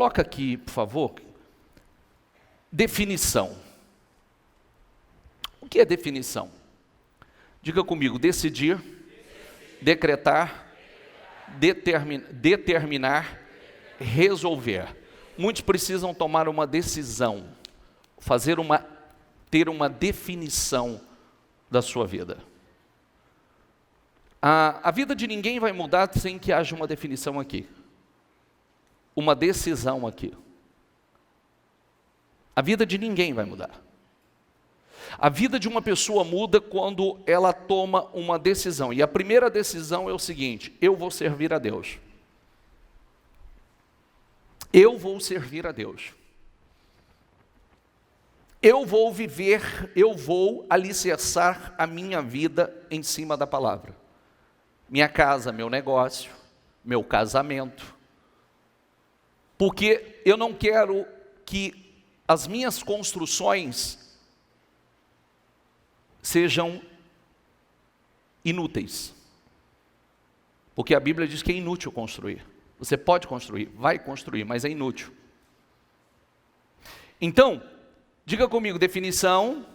Coloca aqui, por favor, definição. O que é definição? Diga comigo: decidir, decretar, determinar, resolver. Muitos precisam tomar uma decisão, ter uma definição da sua vida. A vida de ninguém vai mudar sem que haja uma definição aqui, uma decisão aqui. A vida de ninguém vai mudar. A vida de uma pessoa muda quando ela toma uma decisão. E a primeira decisão é o seguinte: eu vou servir a Deus. Eu vou servir a Deus. Eu vou viver, eu vou alicerçar a minha vida em cima da palavra. Minha casa, meu negócio, meu casamento. Porque eu não quero que as minhas construções sejam inúteis. Porque a Bíblia diz que é inútil construir. Você pode construir, vai construir, mas é inútil. Então, diga comigo: definição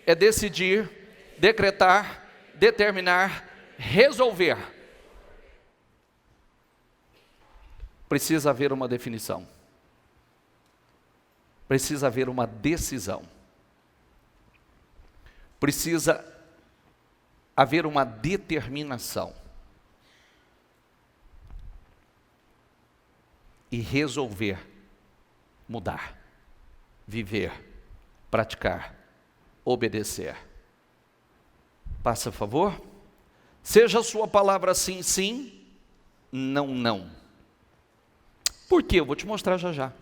é decidir, decretar, determinar, resolver. Precisa haver uma definição. Precisa haver uma decisão. Precisa haver uma determinação. E resolver mudar, viver, praticar, obedecer. Passa, por favor. Seja a sua palavra sim, sim, não, não. Por quê? Eu vou te mostrar já já.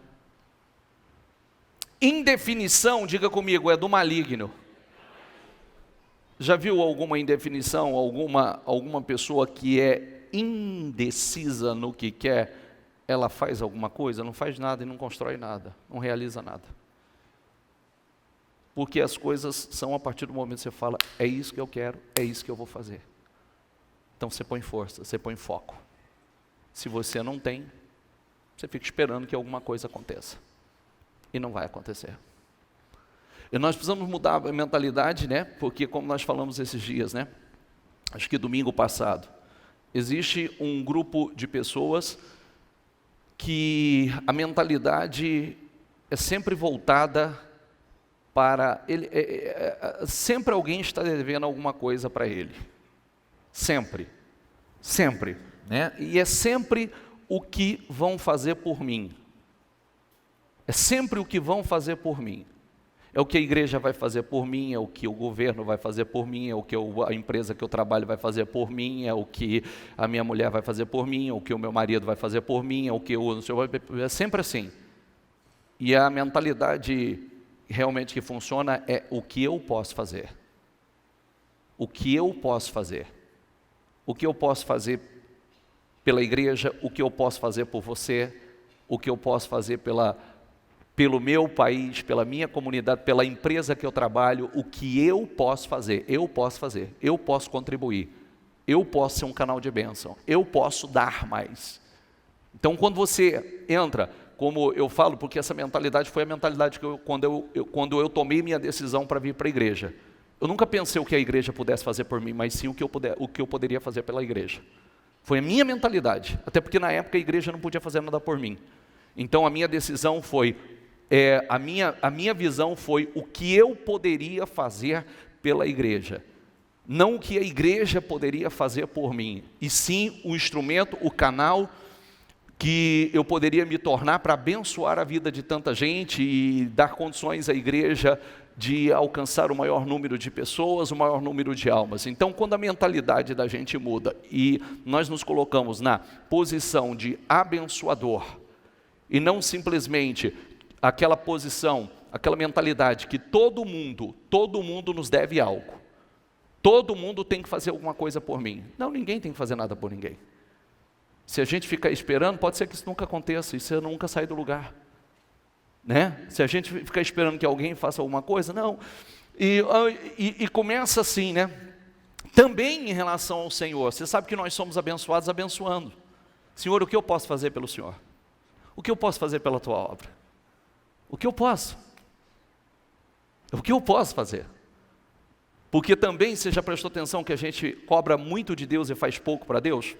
Indefinição, diga comigo, é do maligno. Já viu alguma indefinição, alguma pessoa que é indecisa no que quer? Ela faz alguma coisa, não faz nada e não constrói nada, não realiza nada. Porque as coisas são a partir do momento que você fala: é isso que eu quero, é isso que eu vou fazer. Então você põe força, você põe foco. Se você não tem, você fica esperando que alguma coisa aconteça. E não vai acontecer. E nós precisamos mudar a mentalidade, né? Porque como nós falamos esses dias, né? Acho que domingo passado, existe um grupo de pessoas que a mentalidade é sempre voltada para ele, sempre alguém está devendo alguma coisa para ele, sempre, né? E é sempre o que vão fazer por mim, é sempre o que vão fazer por mim, é o que a igreja vai fazer por mim, é o que o governo vai fazer por mim, é o que a empresa que eu trabalho vai fazer por mim, é o que a minha mulher vai fazer por mim, é o que o meu marido vai fazer por mim, é o que é sempre assim. E a mentalidade realmente que funciona é o que eu posso fazer. O que eu posso fazer. O que eu posso fazer pela igreja, o que eu posso fazer por você, o que eu posso fazer pelo meu país, pela minha comunidade, pela empresa que eu trabalho, o que eu posso fazer, eu posso contribuir, eu posso ser um canal de bênção, eu posso dar mais. Então quando você entra, como eu falo, porque essa mentalidade foi a mentalidade que quando eu tomei minha decisão para vir para a igreja, eu nunca pensei o que a igreja pudesse fazer por mim, mas sim o que eu poderia fazer pela igreja. Foi a minha mentalidade, até porque na época a igreja não podia fazer nada por mim. Então a minha decisão foi, a minha visão foi o que eu poderia fazer pela igreja. Não o que a igreja poderia fazer por mim, e sim o instrumento, o canal que eu poderia me tornar para abençoar a vida de tanta gente e dar condições à igreja de alcançar o maior número de pessoas, o maior número de almas. Então, quando a mentalidade da gente muda e nós nos colocamos na posição de abençoador, e não simplesmente aquela posição, aquela mentalidade que todo mundo nos deve algo. Todo mundo tem que fazer alguma coisa por mim. Não, ninguém tem que fazer nada por ninguém. Se a gente ficar esperando, pode ser que isso nunca aconteça, e você nunca sai do lugar. Né? Se a gente ficar esperando que alguém faça alguma coisa, não. E começa assim, né? Também em relação ao Senhor, você sabe que nós somos abençoados abençoando. Senhor, o que eu posso fazer pelo Senhor? O que eu posso fazer pela tua obra? O que eu posso? O que eu posso fazer? Porque também, você já prestou atenção que a gente cobra muito de Deus e faz pouco para Deus?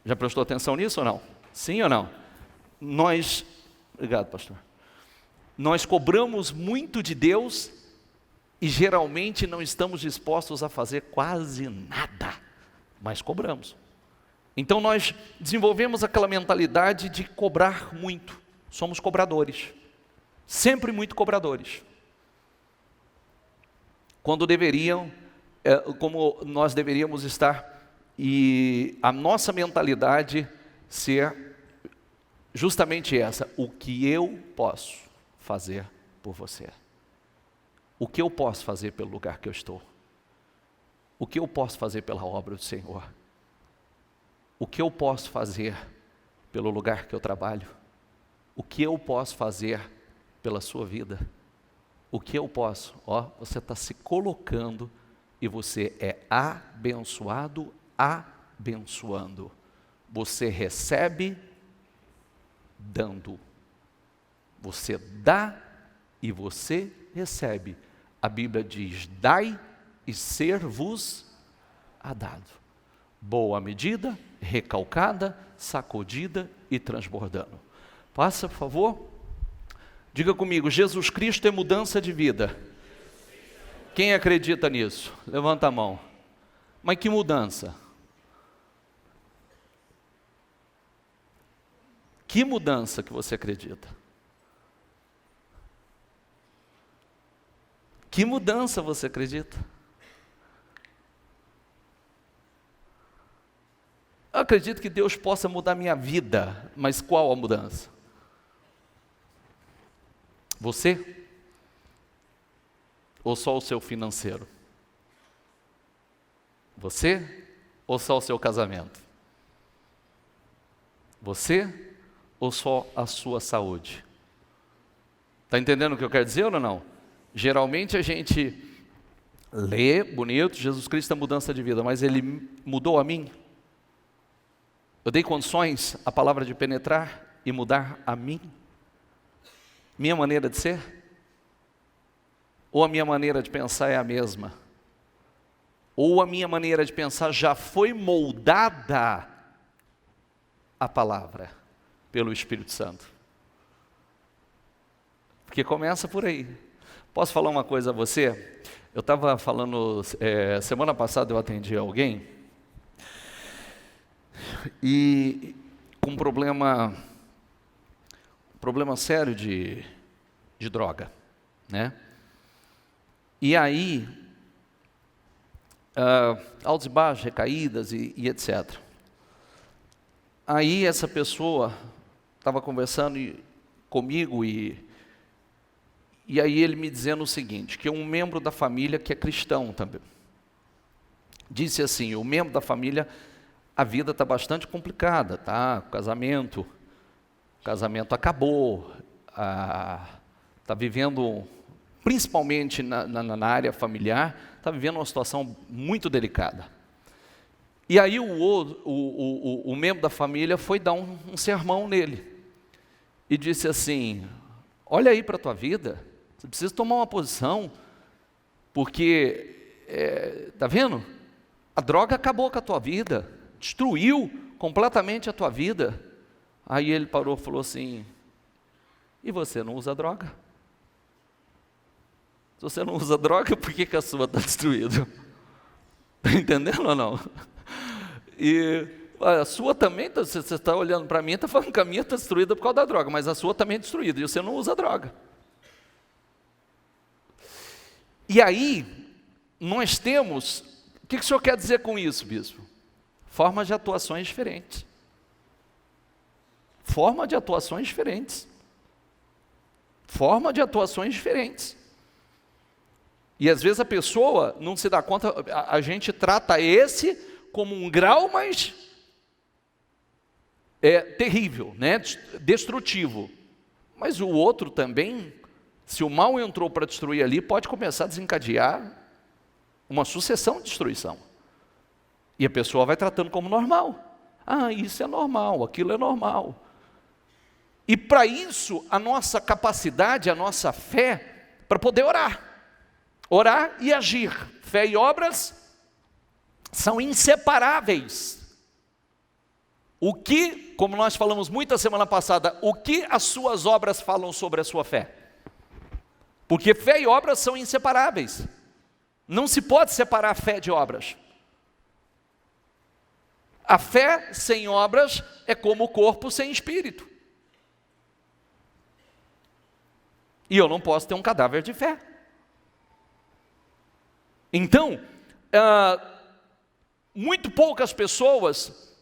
Já prestou atenção nisso ou não? Sim ou não? Obrigado, pastor. Nós cobramos muito de Deus e geralmente não estamos dispostos a fazer quase nada, mas cobramos. Então nós desenvolvemos aquela mentalidade de cobrar muito. Somos cobradores, sempre muito cobradores. Quando como nós deveríamos estar, e a nossa mentalidade ser justamente essa: o que eu posso fazer por você? O que eu posso fazer pelo lugar que eu estou? O que eu posso fazer pela obra do Senhor? O que eu posso fazer pelo lugar que eu trabalho? O que eu posso fazer pela sua vida? O que eu posso? Você está se colocando e você é abençoado, abençoando. Você recebe dando. Você dá e você recebe. A Bíblia diz: dai e ser-vos-á dado. Boa medida, recalcada, sacudida e transbordando. Passa, por favor. Diga comigo: Jesus Cristo é mudança de vida. Quem acredita nisso? Levanta a mão. Mas que mudança? Que mudança que você acredita? Que mudança você acredita? Eu acredito que Deus possa mudar minha vida, mas qual a mudança? Você? Ou só o seu financeiro? Você? Ou só o seu casamento? Você? Ou só a sua saúde? Está entendendo o que eu quero dizer ou não? Geralmente a gente lê, bonito, Jesus Cristo é mudança de vida, mas Ele mudou a mim? Eu dei condições à palavra de penetrar e mudar a mim? Minha maneira de ser? Ou a minha maneira de pensar é a mesma? Ou a minha maneira de pensar já foi moldada a palavra pelo Espírito Santo? Porque começa por aí. Posso falar uma coisa a você? Eu estava falando, semana passada eu atendi alguém, e com um problema sério de droga, né? E aí, altos e baixos, recaídas e etc. Aí essa pessoa estava conversando comigo e aí ele me dizendo o seguinte, que um membro da família que é cristão também, disse assim: o membro da família, a vida está bastante complicada, tá? O casamento acabou, está vivendo, principalmente na área familiar, está vivendo uma situação muito delicada. E aí o membro da família foi dar um sermão nele, e disse assim: olha aí para a tua vida, você precisa tomar uma posição, porque, está vendo? A droga acabou com a tua vida, destruiu completamente a tua vida. Aí ele parou e falou assim: e você não usa droga? Se você não usa droga, por que a sua está destruída? Está entendendo ou não? E a sua também, você está olhando para mim, está falando que a minha está destruída por causa da droga, mas a sua também é destruída, e você não usa droga. E aí, nós temos, o que o senhor quer dizer com isso, bispo? Formas de atuações diferentes. Forma de atuações diferentes. Forma de atuações diferentes. E às vezes a pessoa não se dá conta, a gente trata esse como um grau mais terrível, né? Destrutivo. Mas o outro também, se o mal entrou para destruir ali, pode começar a desencadear uma sucessão de destruição. E a pessoa vai tratando como normal. Ah, isso é normal, aquilo é normal. E para isso, a nossa capacidade, a nossa fé, para poder orar. Orar e agir. Fé e obras são inseparáveis. O que, como nós falamos muito a semana passada, o que as suas obras falam sobre a sua fé? Porque fé e obras são inseparáveis. Não se pode separar fé de obras. A fé sem obras é como o corpo sem espírito. E eu não posso ter um cadáver de fé. Então, muito poucas pessoas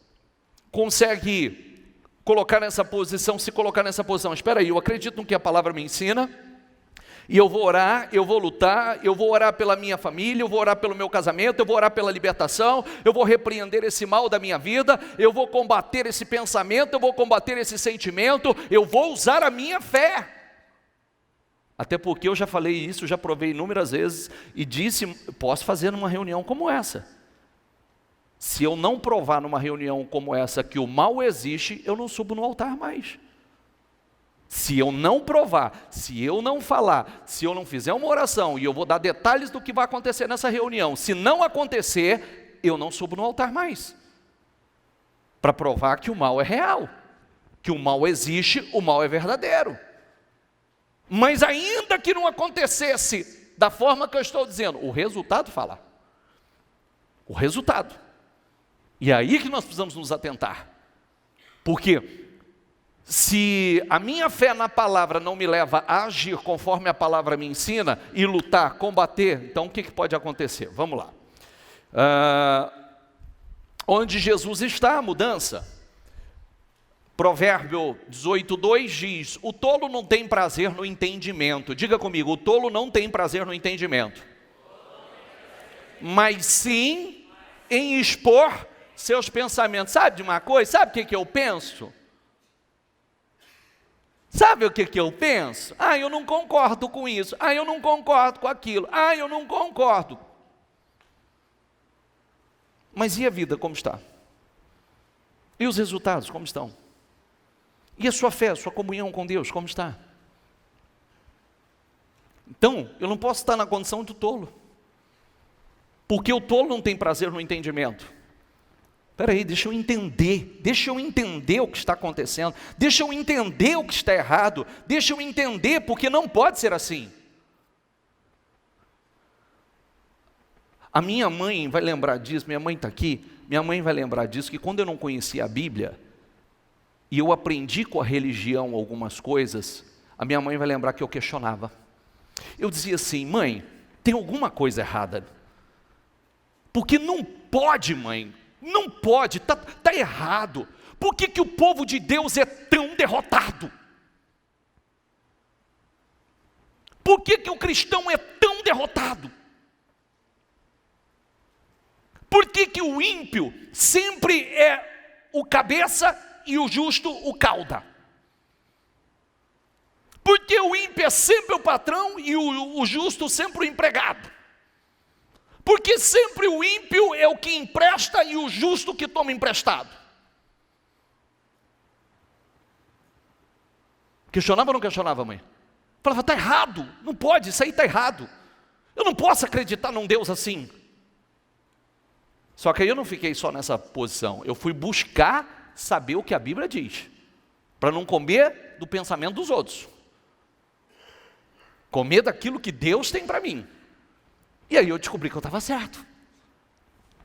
conseguem colocar nessa posição, se colocar nessa posição. Espera aí, eu acredito no que a palavra me ensina, e eu vou orar, eu vou lutar, eu vou orar pela minha família, eu vou orar pelo meu casamento, eu vou orar pela libertação, eu vou repreender esse mal da minha vida, eu vou combater esse pensamento, eu vou combater esse sentimento, eu vou usar a minha fé. Até porque eu já falei isso, já provei inúmeras vezes e disse, posso fazer numa reunião como essa. Se eu não provar numa reunião como essa que o mal existe, eu não subo no altar mais. Se eu não provar, se eu não falar, se eu não fizer uma oração, e eu vou dar detalhes do que vai acontecer nessa reunião, se não acontecer, eu não subo no altar mais. Para provar que o mal é real, que o mal existe, o mal é verdadeiro. Mas ainda que não acontecesse da forma que eu estou dizendo, o resultado fala. O resultado. E é aí que nós precisamos nos atentar. Porque se a minha fé na palavra não me leva a agir conforme a palavra me ensina, e lutar, combater, então o que pode acontecer? Vamos lá. Onde Jesus está, a mudança. Provérbio 18:2 diz, o tolo não tem prazer no entendimento. Diga comigo, o tolo não tem prazer no entendimento. Mas sim em expor seus pensamentos. Sabe de uma coisa? Sabe o que eu penso? Sabe o que eu penso? Eu não concordo com isso. Eu não concordo com aquilo. Eu não concordo. Mas e a vida como está? E os resultados como estão? E a sua fé, a sua comunhão com Deus, como está? Então, eu não posso estar na condição do tolo. Porque o tolo não tem prazer no entendimento. Espera aí, deixa eu entender o que está acontecendo, deixa eu entender o que está errado, deixa eu entender, porque não pode ser assim. A minha mãe vai lembrar disso, minha mãe está aqui, minha mãe vai lembrar disso, que quando eu não conhecia a Bíblia, e eu aprendi com a religião algumas coisas, a minha mãe vai lembrar que eu questionava. Eu dizia assim, mãe, tem alguma coisa errada. Porque não pode, mãe, não pode, está errado. Por que o povo de Deus é tão derrotado? Por que o cristão é tão derrotado? Por que o ímpio sempre é o cabeça e o justo o cauda? Porque o ímpio é sempre o patrão e o justo sempre o empregado? Porque sempre o ímpio é o que empresta e o justo que toma emprestado? Questionava ou não questionava, mãe? Falava, está errado, não pode, isso aí está errado. Eu não posso acreditar num Deus assim. Só que aí eu não fiquei só nessa posição, eu fui buscar saber o que a Bíblia diz, para não comer do pensamento dos outros, comer daquilo que Deus tem para mim. E aí eu descobri que eu estava certo,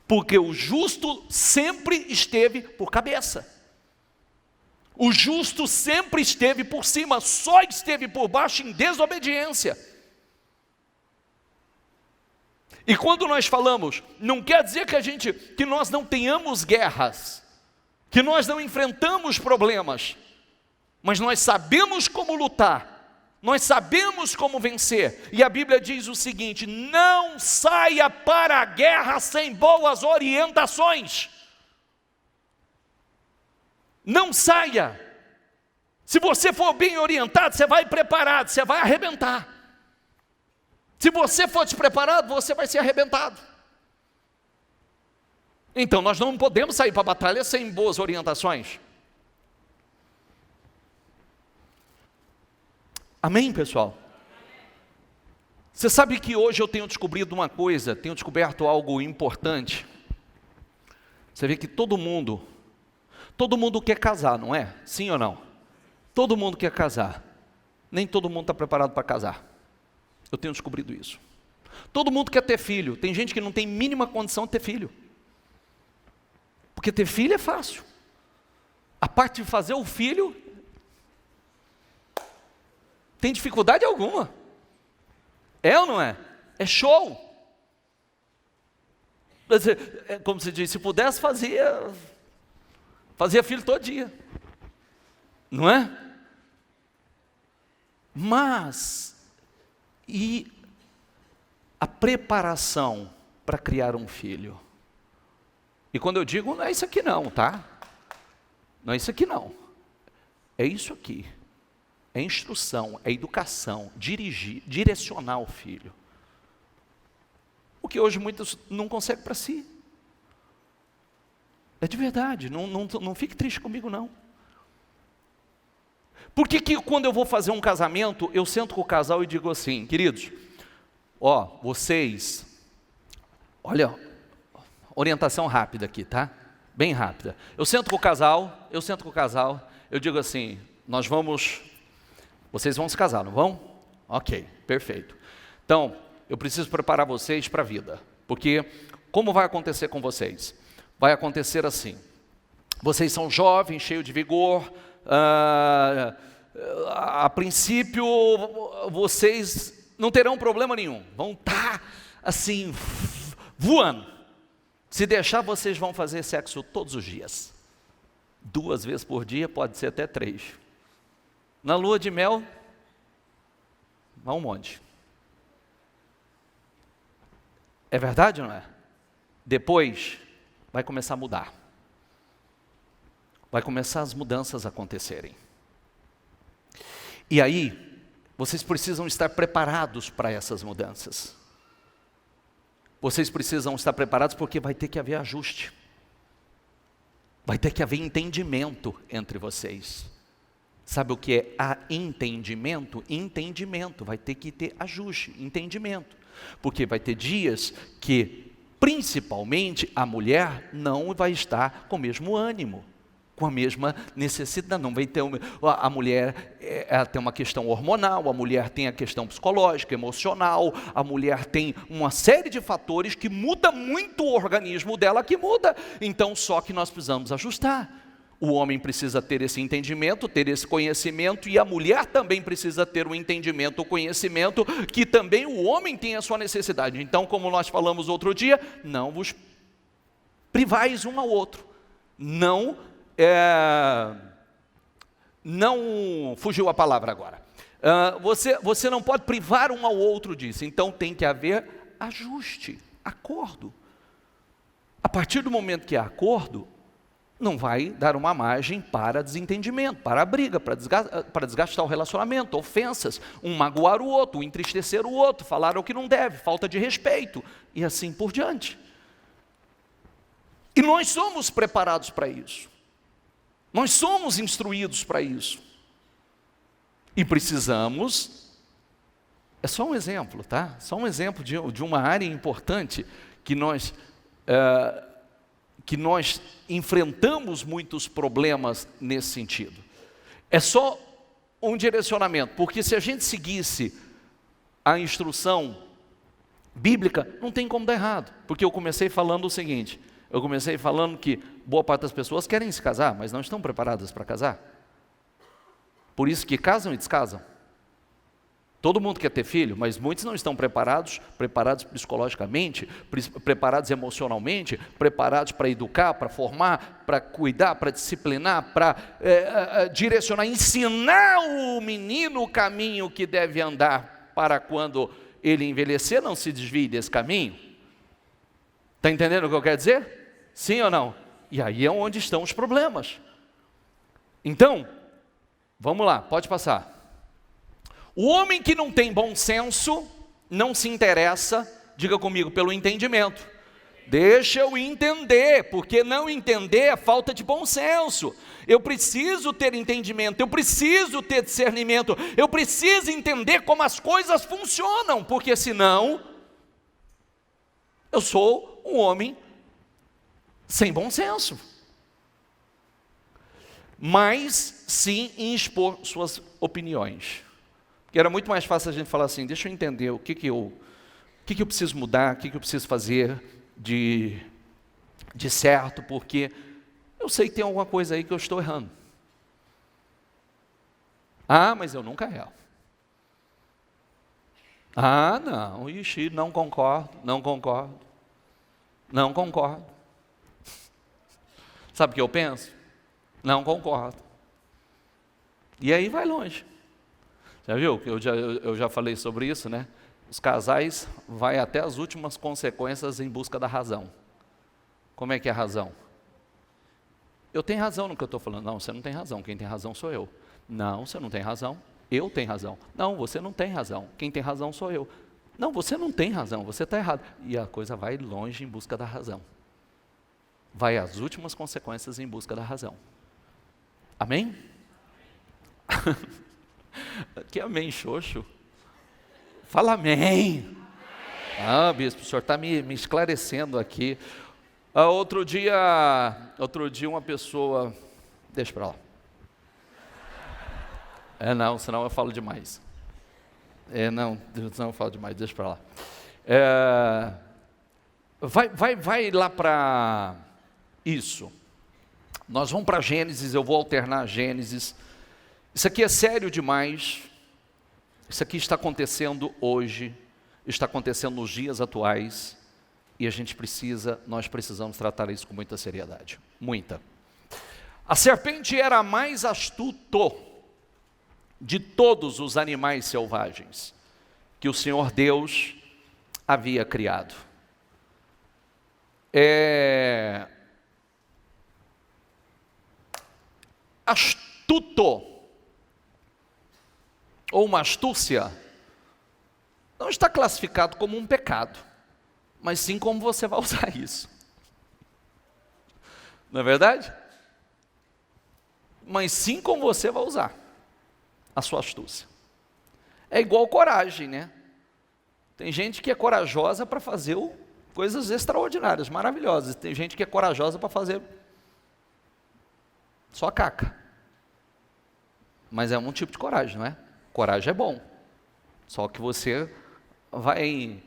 porque o justo sempre esteve por cabeça, o justo sempre esteve por cima, só esteve por baixo em desobediência. E quando nós falamos, não quer dizer que nós não tenhamos guerras, que nós não enfrentamos problemas, mas nós sabemos como lutar, nós sabemos como vencer. E a Bíblia diz o seguinte, não saia para a guerra sem boas orientações. Não saia. Se você for bem orientado, você vai preparado, você vai arrebentar. Se você for despreparado, você vai ser arrebentado. Então nós não podemos sair para a batalha sem boas orientações. Amém, pessoal? Você sabe que hoje eu tenho descoberto uma coisa, tenho descoberto algo importante. Você vê que todo mundo quer casar, não é? Sim ou não? Todo mundo quer casar. Nem todo mundo está preparado para casar. Eu tenho descobrido isso. Todo mundo quer ter filho. Tem gente que não tem mínima condição de ter filho. Porque ter filho é fácil. A parte de fazer o filho, tem dificuldade alguma. É ou não é? É show. Como se diz, se pudesse fazia filho todo dia. Não é? Mas, e a preparação para criar um filho? E quando eu digo, não é isso aqui não, tá? Não é isso aqui não. É isso aqui. É instrução, é educação, dirigir, direcionar o filho. O que hoje muitos não conseguem para si. É de verdade, não fique triste comigo não. Por que quando eu vou fazer um casamento, eu sento com o casal e digo assim, queridos, vocês, olha, orientação rápida aqui, tá? Bem rápida. Eu sento com o casal, eu digo assim, vocês vão se casar, não vão? Ok, perfeito. Então, eu preciso preparar vocês para a vida, porque como vai acontecer com vocês? Vai acontecer assim, vocês são jovens, cheios de vigor, a princípio vocês não terão problema nenhum, vão estar assim, voando. Se deixar, vocês vão fazer sexo todos os dias, 2 vezes por dia, pode ser até 3. Na lua de mel, vai um monte. É verdade ou não é? Depois, vai começar a mudar. Vai começar as mudanças a acontecerem. E aí, vocês precisam estar preparados para essas mudanças. Vocês precisam estar preparados porque vai ter que haver ajuste. Vai ter que haver entendimento entre vocês. Sabe o que é entendimento? Entendimento, vai ter que ter ajuste, entendimento. Porque vai ter dias que, principalmente, a mulher não vai estar com o mesmo ânimo, com a mesma necessidade. Não vai ter a mulher ela tem uma questão hormonal, a mulher tem a questão psicológica, emocional, a mulher tem uma série de fatores que muda muito o organismo dela, que muda. Então, só que nós precisamos ajustar. O homem precisa ter esse entendimento, ter esse conhecimento, e a mulher também precisa ter o entendimento, o conhecimento, que também o homem tem a sua necessidade. Então, como nós falamos outro dia, não vos privais um ao outro. Não fugiu a palavra agora. Você não pode privar um ao outro disso. Então, tem que haver ajuste, acordo. A partir do momento que há acordo, não vai dar uma margem para desentendimento, para a briga, para desgastar o relacionamento, ofensas, um magoar o outro, um entristecer o outro, falar o que não deve, falta de respeito, e assim por diante. E nós somos preparados para isso. Nós somos instruídos para isso. E precisamos, é só um exemplo, tá? Só um exemplo de uma área importante que nós enfrentamos muitos problemas nesse sentido. É só um direcionamento, porque se a gente seguisse a instrução bíblica, não tem como dar errado. Porque eu comecei falando o seguinte, eu comecei falando que boa parte das pessoas querem se casar, mas não estão preparadas para casar. Por isso que casam e descasam. Todo mundo quer ter filho, mas muitos não estão preparados psicologicamente, preparados emocionalmente, preparados para educar, para formar, para cuidar, para disciplinar, para direcionar, ensinar o menino o caminho que deve andar, para quando ele envelhecer não se desvie desse caminho. Está entendendo o que eu quero dizer? Sim ou não? E aí é onde estão os problemas. Então, vamos lá, pode passar. O homem que não tem bom senso, não se interessa, diga comigo, pelo entendimento. Deixa eu entender, porque não entender é falta de bom senso. Eu preciso ter entendimento, eu preciso ter discernimento, eu preciso entender como as coisas funcionam, porque senão eu sou um homem sem bom senso. Mas sim em expor suas opiniões. Porque era muito mais fácil a gente falar assim, deixa eu entender o que eu preciso mudar, o que eu preciso fazer de certo, porque eu sei que tem alguma coisa aí que eu estou errando. Ah, mas eu nunca erro. Ah, não, ixi, não concordo. Sabe o que eu penso? Não concordo. E aí vai longe. Já viu? Eu já falei sobre isso, né? Os casais vai até as últimas consequências em busca da razão. Como é que é a razão? Eu tenho razão no que eu estou falando. Não, você não tem razão. Quem tem razão sou eu. Não, você não tem razão. Eu tenho razão. Não, você não tem razão. Quem tem razão sou eu. Não, você não tem razão. Você está errado. E a coisa vai longe em busca da razão. Vai às últimas consequências em busca da razão. Amém? Que amém, xoxo? Fala amém. Ah, bispo, o senhor está me esclarecendo aqui. Outro dia uma pessoa... Deixa para lá. Não, senão eu falo demais. Senão eu falo demais, deixa para lá. Vai lá para isso. Nós vamos para Gênesis, eu vou alternar Gênesis. Isso aqui é sério demais. Isso aqui está acontecendo hoje, está acontecendo nos dias atuais, e nós precisamos tratar isso com muita seriedade. Muita. A serpente era a mais astuto de todos os animais selvagens que o Senhor Deus havia criado. Astuto, ou uma astúcia, não está classificado como um pecado, mas sim como você vai usar isso. Não é verdade? Mas sim como você vai usar a sua astúcia. É igual coragem, né? Tem gente que é corajosa para fazer coisas extraordinárias, maravilhosas. Tem gente que é corajosa para fazer só caca. Mas é um tipo de coragem, não é? Coragem é bom, só que você vai,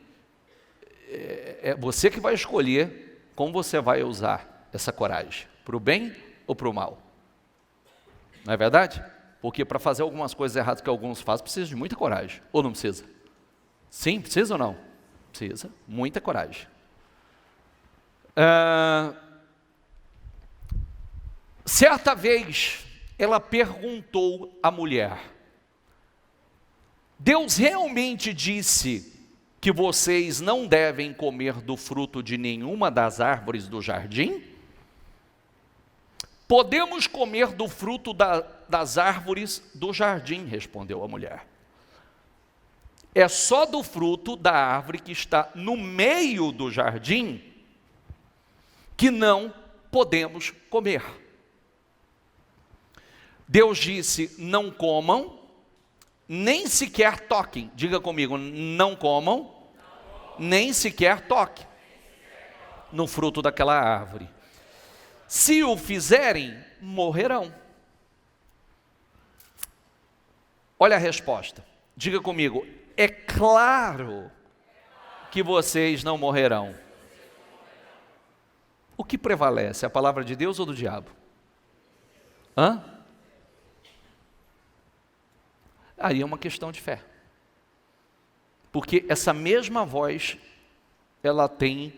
é você que vai escolher como você vai usar essa coragem, para o bem ou para o mal, não é verdade? Porque para fazer algumas coisas erradas que alguns fazem, precisa de muita coragem, ou não precisa? Sim, precisa ou não? Precisa, muita coragem. Certa vez, ela perguntou à mulher, Deus realmente disse que vocês não devem comer do fruto de nenhuma das árvores do jardim? Podemos comer do fruto das árvores do jardim, respondeu a mulher. É só do fruto da árvore que está no meio do jardim que não podemos comer. Deus disse, não comam, nem sequer toquem. Diga comigo, não comam, nem sequer toquem no fruto daquela árvore. Se o fizerem, morrerão. Olha a resposta. Diga comigo, é claro que vocês não morrerão. O que prevalece, a palavra de Deus ou do diabo? Aí é uma questão de fé. Porque essa mesma voz, ela tem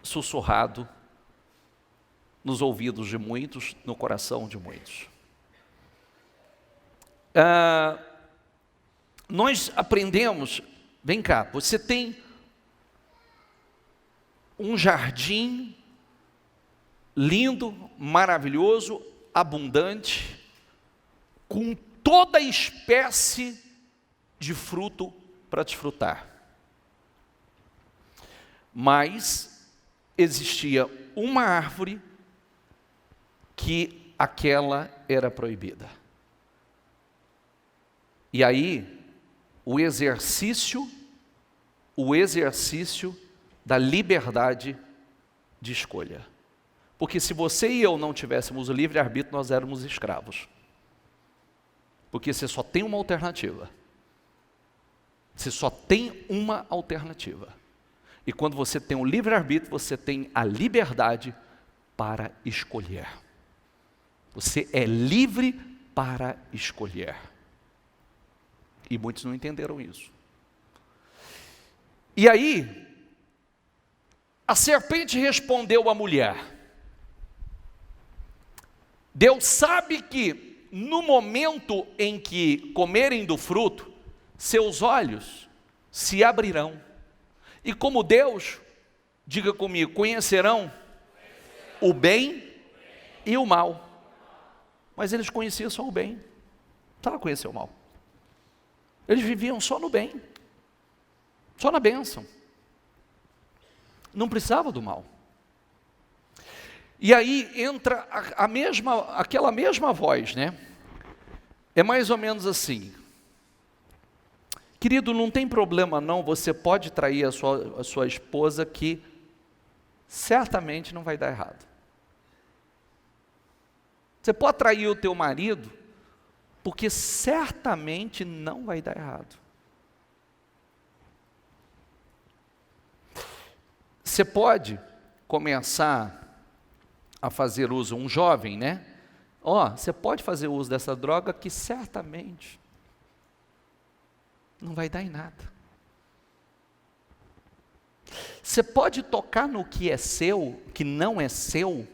sussurrado nos ouvidos de muitos, no coração de muitos. Nós aprendemos, vem cá, você tem um jardim lindo, maravilhoso, abundante, com toda espécie de fruto para desfrutar. Mas existia uma árvore que aquela era proibida. E aí, o exercício da liberdade de escolha. Porque se você e eu não tivéssemos o livre-arbítrio, nós éramos escravos. Porque você só tem uma alternativa. Você só tem uma alternativa. E quando você tem o livre-arbítrio, você tem a liberdade para escolher. Você é livre para escolher. E muitos não entenderam isso. E aí, a serpente respondeu à mulher. Deus sabe que no momento em que comerem do fruto, seus olhos se abrirão. E como Deus, diga comigo, conhecerão o bem e o mal. Mas eles conheciam só o bem, não precisava conhecer o mal. Eles viviam só no bem, só na bênção. Não precisava do mal. E aí entra aquela mesma voz, né? É mais ou menos assim. Querido, não tem problema não, você pode trair a sua esposa, que certamente não vai dar errado. Você pode trair o teu marido, porque certamente não vai dar errado. Você pode começar a fazer uso, um jovem, né? Você pode fazer uso dessa droga que certamente não vai dar em nada. Você pode tocar no que é seu, que não é seu.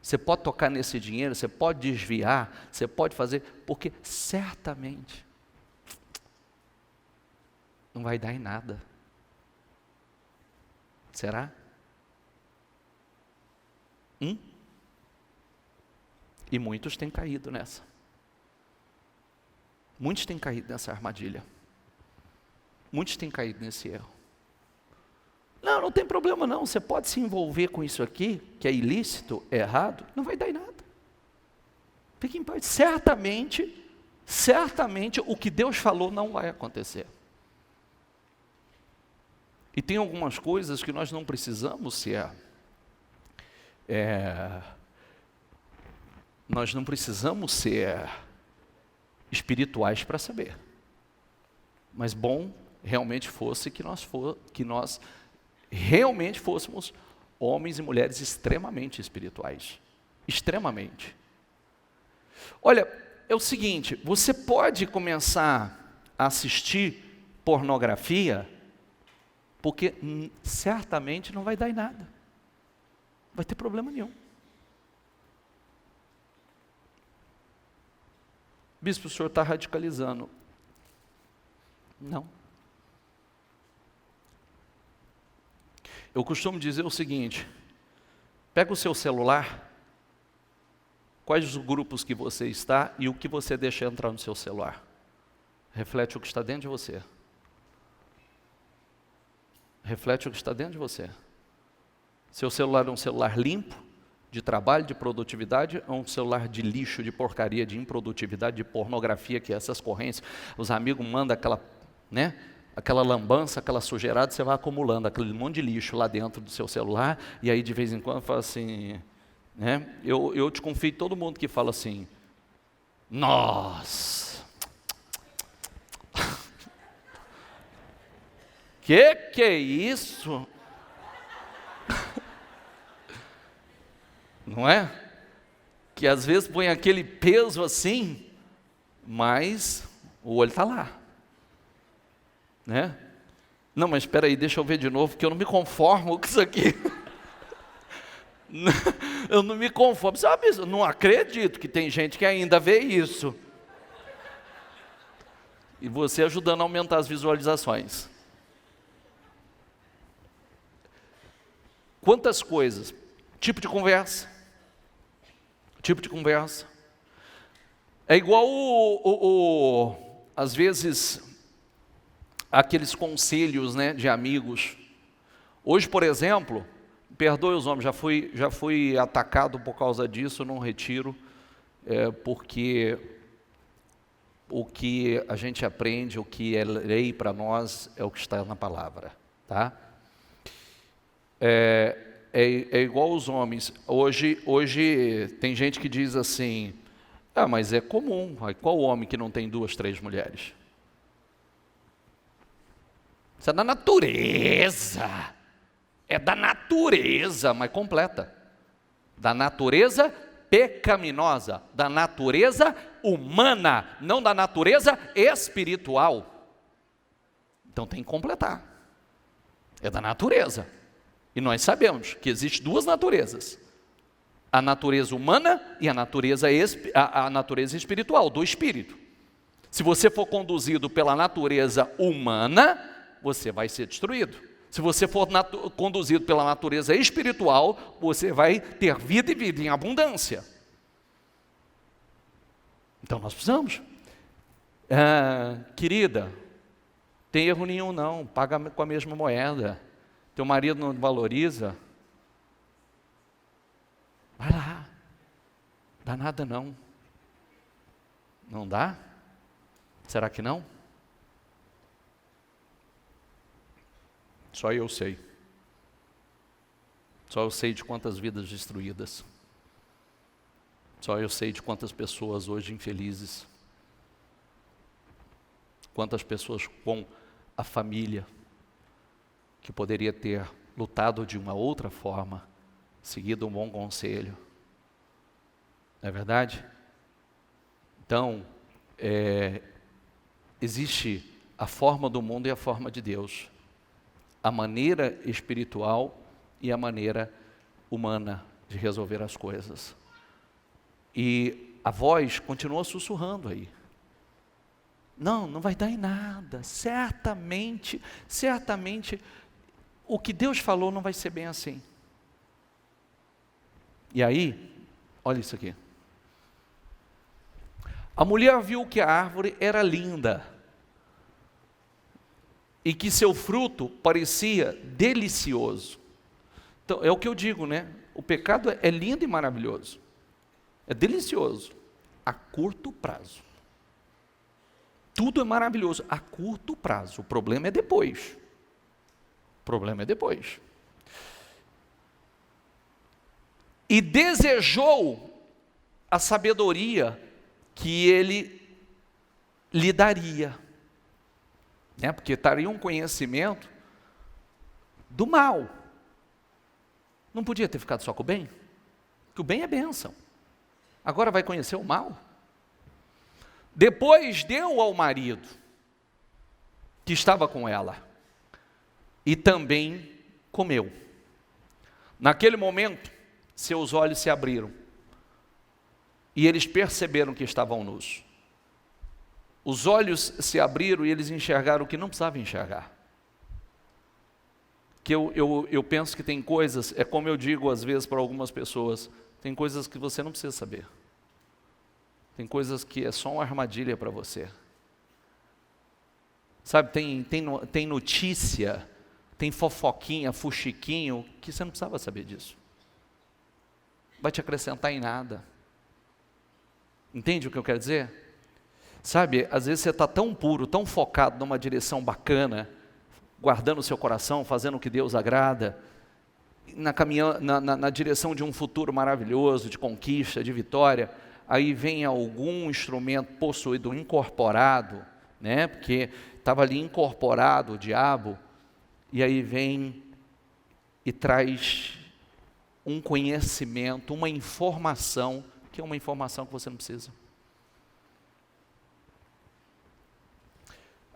Você pode tocar nesse dinheiro, você pode desviar, você pode fazer, porque certamente não vai dar em nada. Será? E muitos têm caído nessa. Muitos têm caído nessa armadilha. Muitos têm caído nesse erro. Não tem problema não, você pode se envolver com isso aqui, que é ilícito, é errado, não vai dar em nada. Fique em paz. Certamente o que Deus falou não vai acontecer. E tem algumas coisas que nós não precisamos nós não precisamos ser espirituais para saber. Mas bom realmente fosse que nós realmente fôssemos homens e mulheres extremamente espirituais. Extremamente. Olha, é o seguinte, você pode começar a assistir pornografia, porque certamente não vai dar em nada. Não vai ter problema nenhum. Bispo, o senhor está radicalizando. Não. Eu costumo dizer o seguinte, pega o seu celular, quais os grupos que você está e o que você deixa entrar no seu celular. Reflete o que está dentro de você. Reflete o que está dentro de você. Seu celular é um celular limpo, de trabalho, de produtividade, ou um celular de lixo, de porcaria, de improdutividade, de pornografia, que é essas correntes, os amigos mandam aquela lambança, aquela sujeirada, você vai acumulando aquele monte de lixo lá dentro do seu celular, e aí de vez em quando fala assim, né? Eu te confio em todo mundo que fala assim, nossa, que é isso? Não é? Que às vezes põe aquele peso assim, mas o olho está lá. Né? Não, mas espera aí, deixa eu ver de novo, que eu não me conformo com isso aqui. Eu não me conformo. Sabe, eu não acredito que tem gente que ainda vê isso. E você ajudando a aumentar as visualizações. Quantas coisas? Tipo de conversa. É igual às vezes, aqueles conselhos, né, de amigos. Hoje, por exemplo, perdoe os homens, já fui atacado por causa disso num retiro, porque o que a gente aprende, o que é lei para nós, é o que está na palavra, tá? É igual os homens. Hoje tem gente que diz assim, mas é comum, qual homem que não tem 2, 3 mulheres? Isso é da natureza. É da natureza, mas completa. Da natureza pecaminosa, da natureza humana, não da natureza espiritual. Então tem que completar. É da natureza. E nós sabemos que existem 2 naturezas. A natureza humana e a natureza espiritual, do espírito. Se você for conduzido pela natureza humana, você vai ser destruído. Se você for conduzido pela natureza espiritual, você vai ter vida e vida em abundância. Então nós precisamos. Querida, tem erro nenhum não, paga com a mesma moeda. Teu marido não valoriza, vai lá, dá nada não. Não dá? Será que não? Só eu sei. Só eu sei de quantas vidas destruídas. Só eu sei de quantas pessoas hoje infelizes. Quantas pessoas com a família que poderia ter lutado de uma outra forma, seguido um bom conselho. Não é verdade? Então, existe a forma do mundo e a forma de Deus. A maneira espiritual e a maneira humana de resolver as coisas. E a voz continua sussurrando aí. Não vai dar em nada. Certamente, o que Deus falou não vai ser bem assim. E aí, olha isso aqui. A mulher viu que a árvore era linda e que seu fruto parecia delicioso. Então, é o que eu digo, né? O pecado é lindo e maravilhoso. É delicioso, a curto prazo. Tudo é maravilhoso, a curto prazo. O problema é depois. E desejou a sabedoria que ele lhe daria. Porque estaria um conhecimento do mal. Não podia ter ficado só com o bem? Porque o bem é bênção. Agora vai conhecer o mal? Depois deu ao marido, que estava com ela, e também comeu. Naquele momento, seus olhos se abriram, e eles perceberam que estavam nus. Os olhos se abriram e eles enxergaram o que não precisavam enxergar. Que eu penso que tem coisas, é como eu digo às vezes para algumas pessoas, tem coisas que você não precisa saber. Tem coisas que é só uma armadilha para você. Sabe, tem notícia, tem fofoquinha, fuxiquinho, que você não precisava saber disso. Vai te acrescentar em nada. Entende o que eu quero dizer? Sabe, às vezes você está tão puro, tão focado numa direção bacana, guardando o seu coração, fazendo o que Deus agrada, na direção de um futuro maravilhoso, de conquista, de vitória, aí vem algum instrumento possuído, incorporado, porque estava ali incorporado o diabo, e aí vem e traz um conhecimento, uma informação, que é uma informação que você não precisa.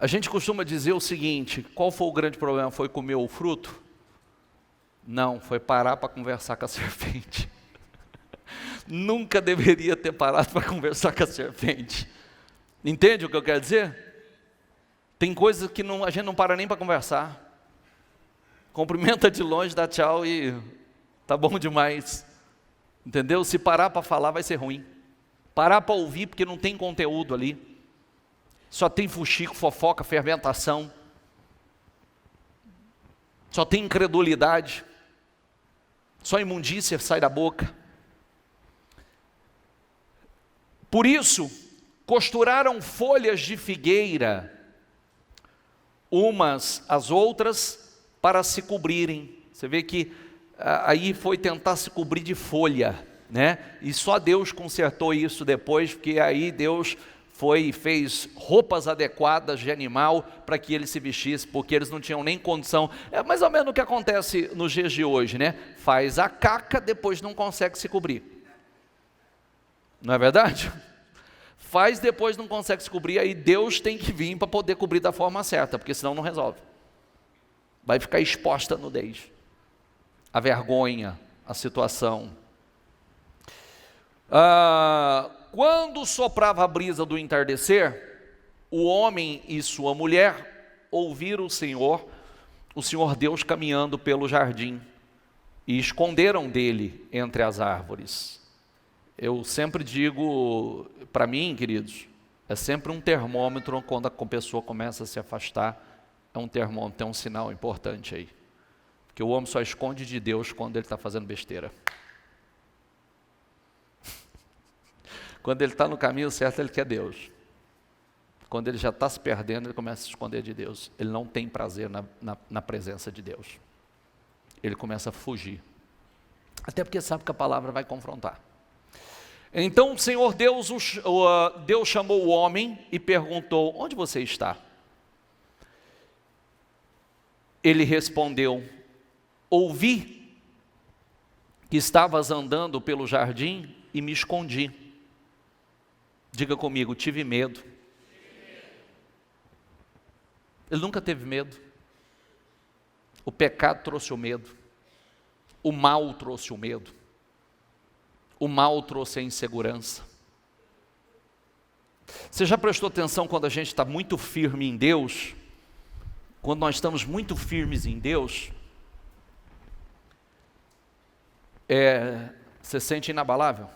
A gente costuma dizer o seguinte, qual foi o grande problema? Foi comer o fruto? Não, foi parar para conversar com a serpente. Nunca deveria ter parado para conversar com a serpente. Entende o que eu quero dizer? Tem coisas que a gente não para nem para conversar. Cumprimenta de longe, dá tchau e tá bom demais. Entendeu? Se parar para falar vai ser ruim. Parar para ouvir porque não tem conteúdo ali. Só tem fuxico, fofoca, fermentação. Só tem incredulidade. só imundícia sai da boca. Por isso, costuraram folhas de figueira, umas às outras, para se cobrirem. Você vê que aí foi tentar se cobrir de folha, né? E só Deus consertou isso depois, porque aí Deus fez roupas adequadas de animal para que ele se vestisse, porque eles não tinham nem condição. É mais ou menos o que acontece nos dias de hoje, né? Faz a caca, depois não consegue se cobrir. Não é verdade? Faz, depois não consegue se cobrir, aí Deus tem que vir para poder cobrir da forma certa, porque senão não resolve. Vai ficar exposta a nudez, a vergonha, a situação. Quando soprava a brisa do entardecer, o homem e sua mulher ouviram o Senhor Deus caminhando pelo jardim, e esconderam dele entre as árvores. Eu sempre digo, para mim, queridos, é sempre um termômetro quando a pessoa começa a se afastar, é um termômetro, é um sinal importante aí. Porque o homem só esconde de Deus quando ele está fazendo besteira. Quando ele está no caminho certo, ele quer Deus. Quando ele já está se perdendo, ele começa a se esconder de Deus. Ele não tem prazer na presença de Deus. Ele começa a fugir. Até porque sabe que a palavra vai confrontar. Então o Senhor Deus chamou o homem e perguntou: onde você está? Ele respondeu: ouvi que estavas andando pelo jardim e me escondi. Diga comigo: tive medo. Ele nunca teve medo. O pecado trouxe o medo. O mal trouxe o medo. O mal trouxe a insegurança. Você já prestou atenção quando a gente está muito firme em Deus? Quando nós estamos muito firmes em Deus, você sente inabalável?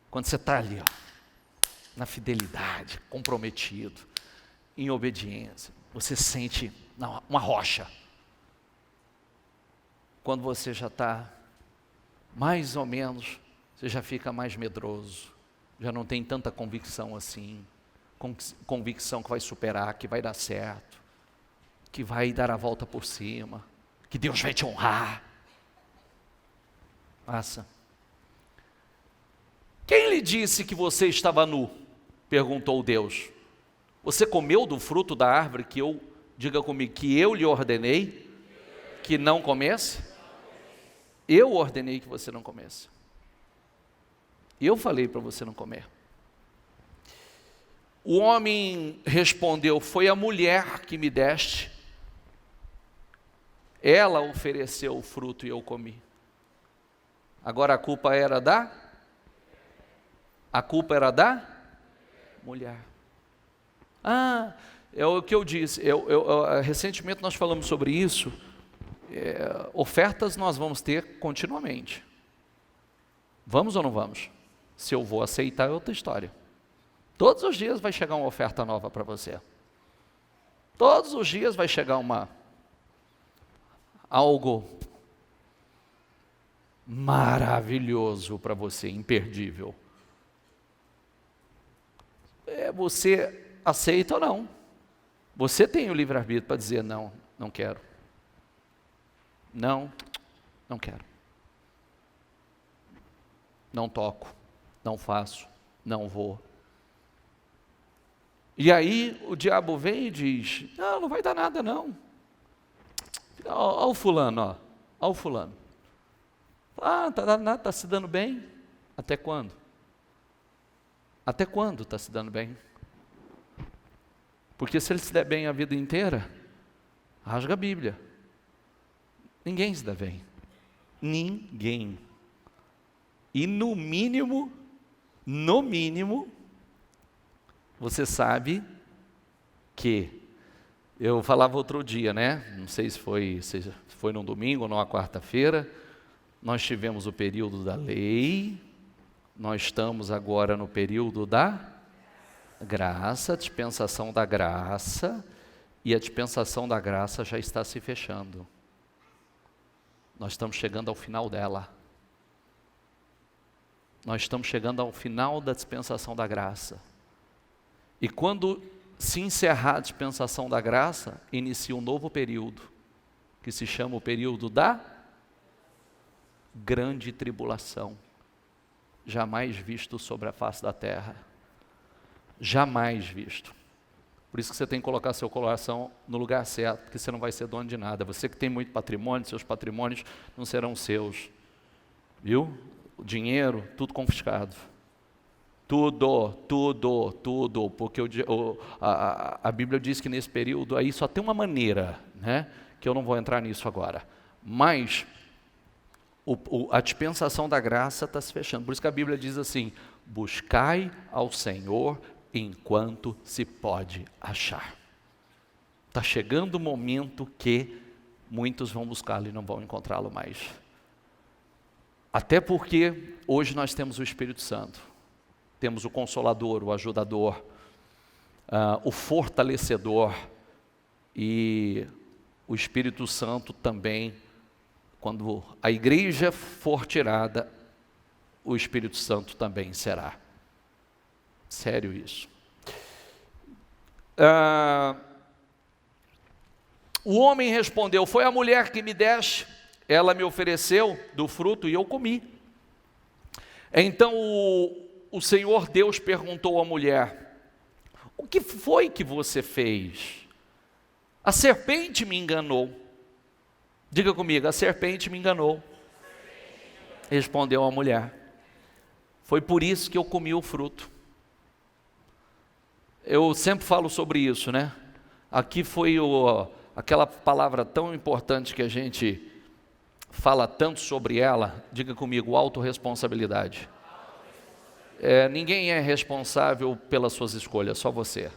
Quando você está ali, na fidelidade, comprometido, em obediência, você sente uma rocha. Quando você já está mais ou menos, você já fica mais medroso, já não tem tanta convicção assim, convicção que vai superar, que vai dar certo, que vai dar a volta por cima, que Deus vai te honrar. Passa. Quem lhe disse que você estava nu? Perguntou Deus. Você comeu do fruto da árvore que diga comigo, que eu lhe ordenei que não comesse? Eu ordenei que você não comesse. Eu falei para você não comer. O homem respondeu: foi a mulher que me deste. Ela ofereceu o fruto e eu comi. Agora a culpa era da mulher. É o que eu disse. Recentemente nós falamos sobre isso. Ofertas nós vamos ter continuamente. Vamos ou não vamos? Se eu vou aceitar é outra história. Todos os dias vai chegar uma oferta nova para você. Todos os dias vai chegar algo maravilhoso para você, imperdível. Você aceita ou não? Você tem o livre-arbítrio para dizer não, não quero. Não quero. Não toco, não faço, não vou. E aí o diabo vem e diz: não vai dar nada não. Olha o fulano, olha o fulano. Não está dando nada, está se dando bem. Até quando? Até quando está se dando bem? Porque se ele se der bem a vida inteira, rasga a Bíblia. Ninguém se dá bem. Ninguém. E no mínimo, você sabe que, eu falava outro dia, né? Não sei se foi num domingo ou numa quarta-feira, nós tivemos o período da lei, nós estamos agora no período da graça, dispensação da graça, e a dispensação da graça já está se fechando. Nós estamos chegando ao final dela. Nós estamos chegando ao final da dispensação da graça. E quando se encerrar a dispensação da graça, inicia um novo período, que se chama o período da grande tribulação, jamais visto sobre a face da terra. Jamais visto. Por isso que você tem que colocar seu coração no lugar certo, porque você não vai ser dono de nada. Você que tem muito patrimônio, seus patrimônios não serão seus. Viu? O dinheiro, tudo confiscado. Tudo, porque a Bíblia diz que nesse período aí só tem uma maneira, né? Que eu não vou entrar nisso agora. Mas a dispensação da graça está se fechando. Por isso que a Bíblia diz assim: buscai ao Senhor enquanto se pode achar. Está chegando o momento que muitos vão buscá-lo e não vão encontrá-lo mais. Até porque hoje nós temos o Espírito Santo, temos o Consolador, o Ajudador, o Fortalecedor, e o Espírito Santo também. Quando a igreja for tirada, o Espírito Santo também será. Sério isso. O homem respondeu: foi a mulher que me deste, ela me ofereceu do fruto e eu comi. Então o Senhor Deus perguntou à mulher: o que foi que você fez? A serpente me enganou. Diga comigo: a serpente me enganou. Respondeu a mulher: foi por isso que eu comi o fruto. Eu sempre falo sobre isso, né? Aqui foi aquela palavra tão importante que a gente fala tanto sobre ela. Diga comigo: autorresponsabilidade. Ninguém é responsável pelas suas escolhas, só você.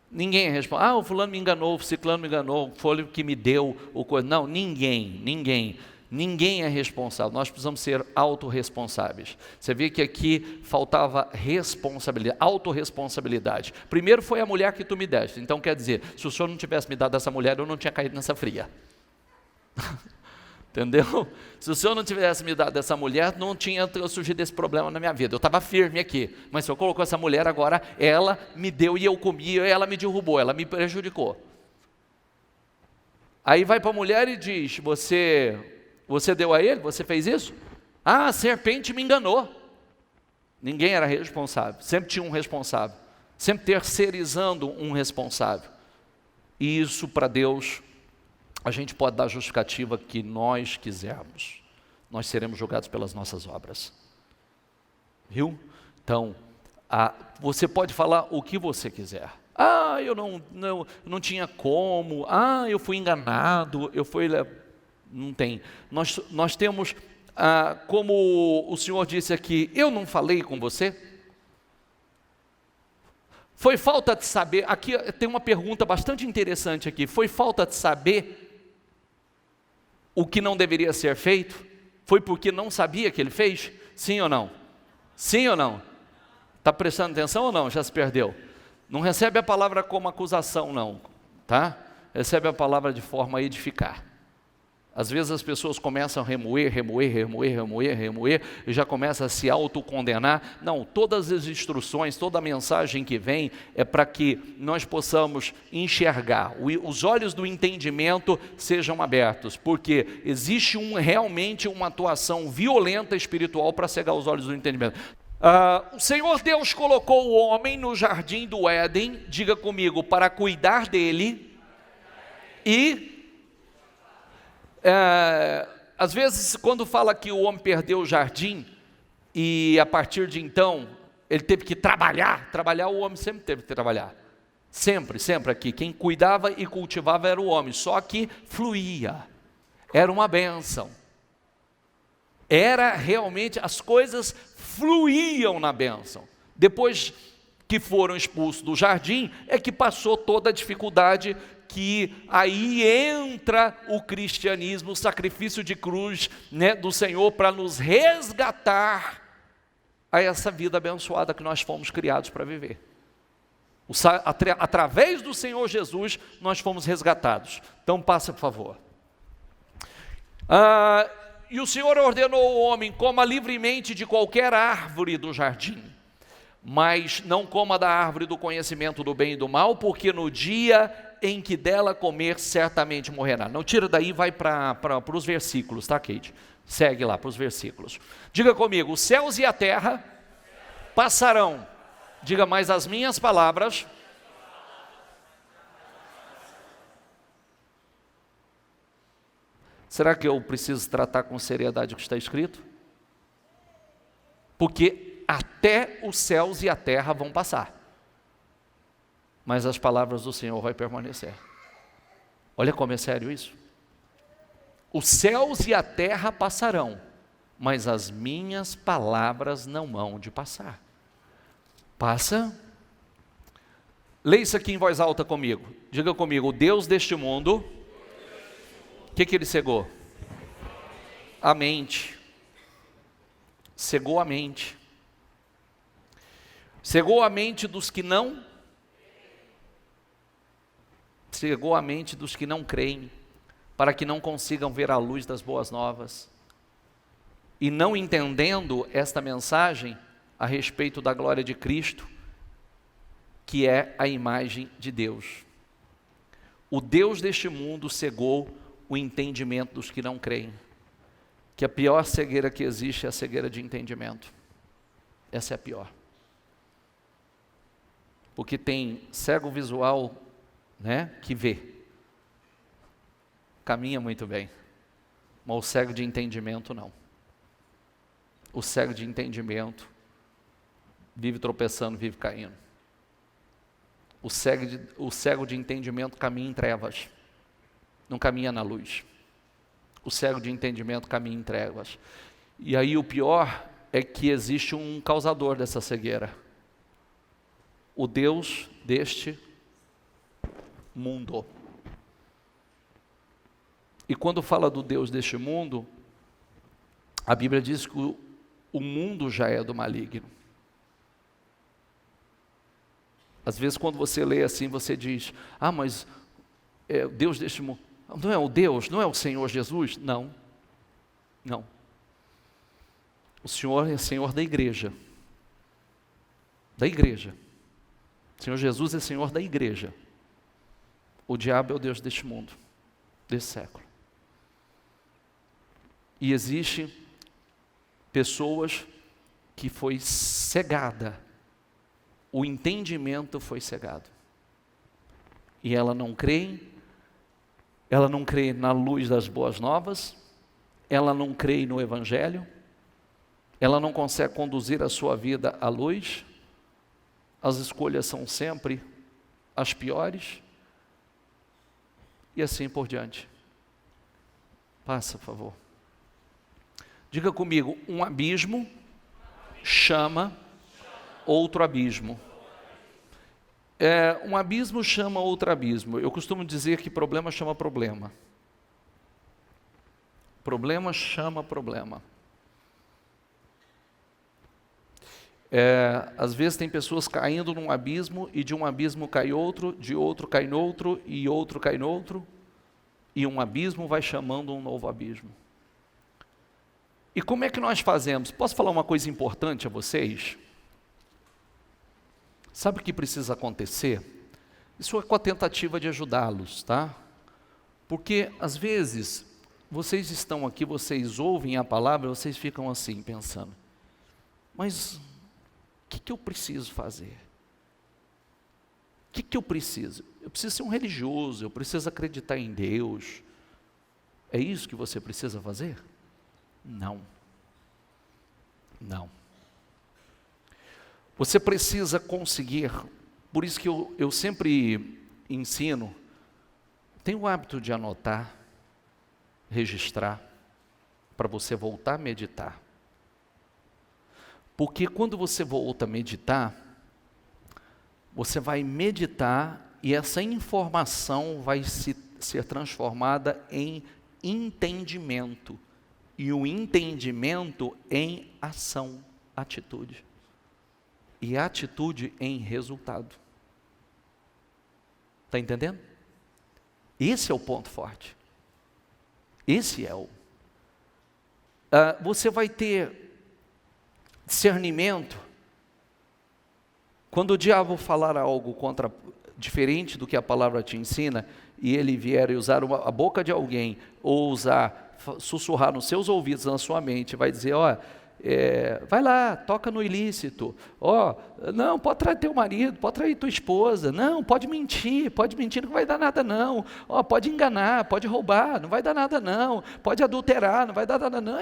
Ninguém é responsável. O fulano me enganou, o ciclano me enganou, foi o que me deu o coisa. Não, ninguém é responsável. Nós precisamos ser autorresponsáveis. Você vê que aqui faltava responsabilidade, autorresponsabilidade. Primeiro foi a mulher que tu me deste. Então quer dizer, se o Senhor não tivesse me dado essa mulher, eu não tinha caído nessa fria. Entendeu? Se o Senhor não tivesse me dado essa mulher, não tinha surgido esse problema na minha vida. Eu estava firme aqui, mas o Senhor colocou essa mulher agora, ela me deu e eu comi, ela me derrubou, ela me prejudicou. Aí vai para a mulher e diz: você deu a ele? Você fez isso? A serpente me enganou. Ninguém era responsável, sempre tinha um responsável, sempre terceirizando um responsável. E isso para Deus, a gente pode dar a justificativa que nós quisermos, nós seremos julgados pelas nossas obras. Viu? Então, você pode falar o que você quiser. Eu não tinha como. Eu fui enganado. Não tem. Nós temos, como o Senhor disse aqui: eu não falei com você? Foi falta de saber. Aqui tem uma pergunta bastante interessante aqui. Foi falta de saber o que não deveria ser feito? Foi porque não sabia que ele fez? Sim ou não? Sim ou não? Está prestando atenção ou não? Já se perdeu? Não recebe a palavra como acusação não, tá? Recebe a palavra de forma a edificar. Às vezes as pessoas começam a remoer, e já começam a se autocondenar. Não, todas as instruções, toda a mensagem que vem é para que nós possamos enxergar, os olhos do entendimento sejam abertos, porque existe realmente uma atuação violenta espiritual para cegar os olhos do entendimento. O Senhor Deus colocou o homem no jardim do Éden, diga comigo, para cuidar dele e... às vezes quando fala que o homem perdeu o jardim e a partir de então ele teve que trabalhar, o homem sempre teve que trabalhar, sempre aqui, quem cuidava e cultivava era o homem, só que fluía, era uma bênção, era realmente, as coisas fluíam na bênção. Depois que foram expulsos do jardim, é que passou toda a dificuldade, que aí entra o cristianismo, o sacrifício de cruz, né, do Senhor para nos resgatar a essa vida abençoada que nós fomos criados para viver. Através do Senhor Jesus nós fomos resgatados. Então passa por favor. E o Senhor ordenou ao homem: coma livremente de qualquer árvore do jardim, mas não coma da árvore do conhecimento do bem e do mal, porque no dia em que dela comer, certamente morrerá. Não tira daí, vai para os versículos, tá, Kate? Segue lá para os versículos. Diga comigo: os céus e a terra passarão. Diga mais: as minhas palavras. Será que eu preciso tratar com seriedade o que está escrito? Porque até os céus e a terra vão passar, mas as palavras do Senhor vão permanecer. Olha como é sério isso. Os céus e a terra passarão, mas as minhas palavras não hão de passar. Passa. Leia isso aqui em voz alta comigo. Diga comigo: o Deus deste mundo, o que ele cegou? A mente. Cegou a mente. Cegou a mente dos que não. Cegou a mente dos que não creem, para que não consigam ver a luz das boas novas. E não entendendo esta mensagem a respeito da glória de Cristo, que é a imagem de Deus. O Deus deste mundo cegou o entendimento dos que não creem. Que a pior cegueira que existe é a cegueira de entendimento. Essa é a pior. Porque tem cego visual, né, que vê, caminha muito bem, mas o cego de entendimento não. O cego de entendimento vive tropeçando, vive caindo. O cego de entendimento caminha em trevas, não caminha na luz. O cego de entendimento caminha em trevas. E aí o pior é que existe um causador dessa cegueira: o Deus deste mundo. E quando fala do Deus deste mundo, a Bíblia diz que o mundo já é do maligno. Às vezes quando você lê assim, você diz: ah, mas Deus deste mundo, não é o Deus, não é o Senhor Jesus? Não, não. O Senhor é Senhor da igreja. Da igreja. O Senhor Jesus é Senhor da igreja. O diabo é o Deus deste mundo, desse século. E existe pessoas que foi cegada, o entendimento foi cegado. E ela não crê na luz das boas novas, ela não crê no Evangelho, ela não consegue conduzir a sua vida à luz, as escolhas são sempre as piores, e assim por diante. Passa, por favor. Diga comigo: um abismo chama outro abismo. Um abismo chama outro abismo. Eu costumo dizer que problema chama problema. Problema chama problema. Às vezes tem pessoas caindo num abismo, e de um abismo cai outro, de outro cai no outro, e outro cai no outro, e um abismo vai chamando um novo abismo. E como é que nós fazemos? Posso falar uma coisa importante a vocês? Sabe o que precisa acontecer? Isso é com a tentativa de ajudá-los, tá? Porque às vezes vocês estão aqui, vocês ouvem a palavra, vocês ficam assim pensando: mas o que eu preciso fazer? O que eu preciso? Eu preciso ser um religioso, eu preciso acreditar em Deus. É isso que você precisa fazer? Não. Não. Você precisa conseguir, por isso que eu sempre ensino, tenha o hábito de anotar, registrar, para você voltar a meditar. Porque quando você volta a meditar, você vai meditar e essa informação vai ser transformada em entendimento. E o entendimento em ação, atitude. E atitude em resultado. Está entendendo? Esse é o ponto forte. Esse é Você vai ter discernimento quando o diabo falar algo diferente do que a palavra te ensina, e ele vier e usar a boca de alguém, ou sussurrar nos seus ouvidos, na sua mente, vai dizer, vai lá, toca no ilícito, não, pode trair teu marido, pode trair tua esposa, não, pode mentir, não vai dar nada não, pode enganar, pode roubar, não vai dar nada não, pode adulterar, não vai dar nada não,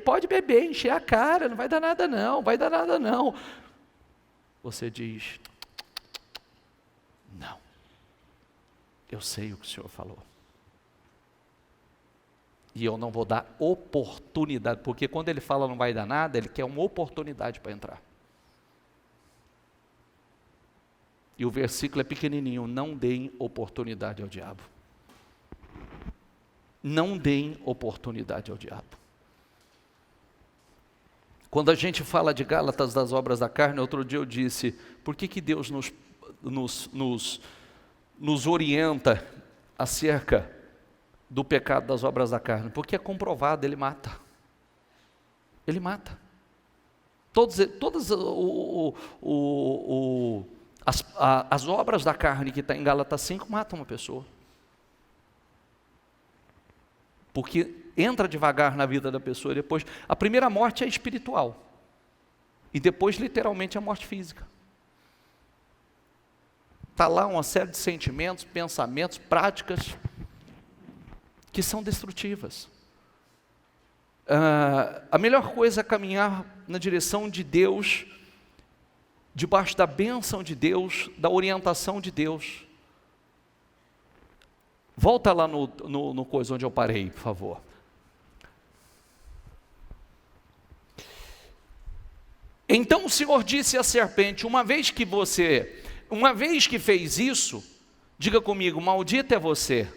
pode beber, encher a cara, não vai dar nada não, vai dar nada não. Você diz, não, eu sei o que o Senhor falou. E eu não vou dar oportunidade, porque quando ele fala não vai dar nada, ele quer uma oportunidade para entrar. E o versículo é pequenininho, não deem oportunidade ao diabo. Não deem oportunidade ao diabo. Quando a gente fala de Gálatas das obras da carne, outro dia eu disse, por que Deus nos orienta acerca do pecado das obras da carne? Porque é comprovado, ele mata. Ele mata. As obras da carne que está em Gálatas 5 matam uma pessoa. Porque entra devagar na vida da pessoa e depois... A primeira morte é espiritual. E depois, literalmente, a morte física. Está lá uma série de sentimentos, pensamentos, práticas que são destrutivas. A melhor coisa é caminhar na direção de Deus, debaixo da bênção de Deus, da orientação de Deus. Volta lá no coisa onde eu parei, por favor. Então o Senhor disse à serpente, uma vez que fez isso, diga comigo, maldito é você.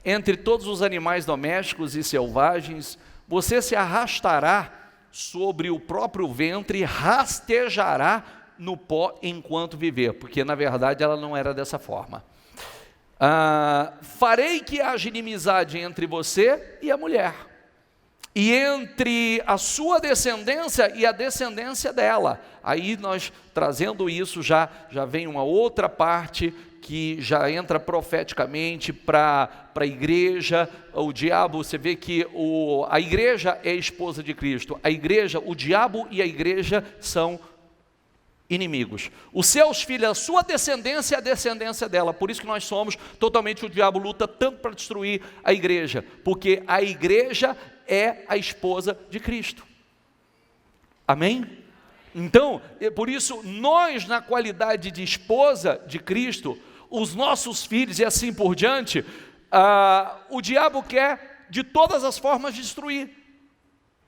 Entre todos os animais domésticos e selvagens, você se arrastará sobre o próprio ventre e rastejará no pó enquanto viver, porque na verdade ela não era dessa forma. Farei que haja inimizade entre você e a mulher, e entre a sua descendência e a descendência dela. Aí nós trazendo isso já vem uma outra parte que já entra profeticamente para a igreja. O diabo, você vê que a igreja é a esposa de Cristo. O diabo e a igreja são inimigos. Os seus filhos, a sua descendência é a descendência dela. Por isso que nós somos totalmente, o diabo luta tanto para destruir a igreja, porque a igreja é a esposa de Cristo. Amém? Então, por isso, nós na qualidade de esposa de Cristo, os nossos filhos e assim por diante, o diabo quer de todas as formas destruir.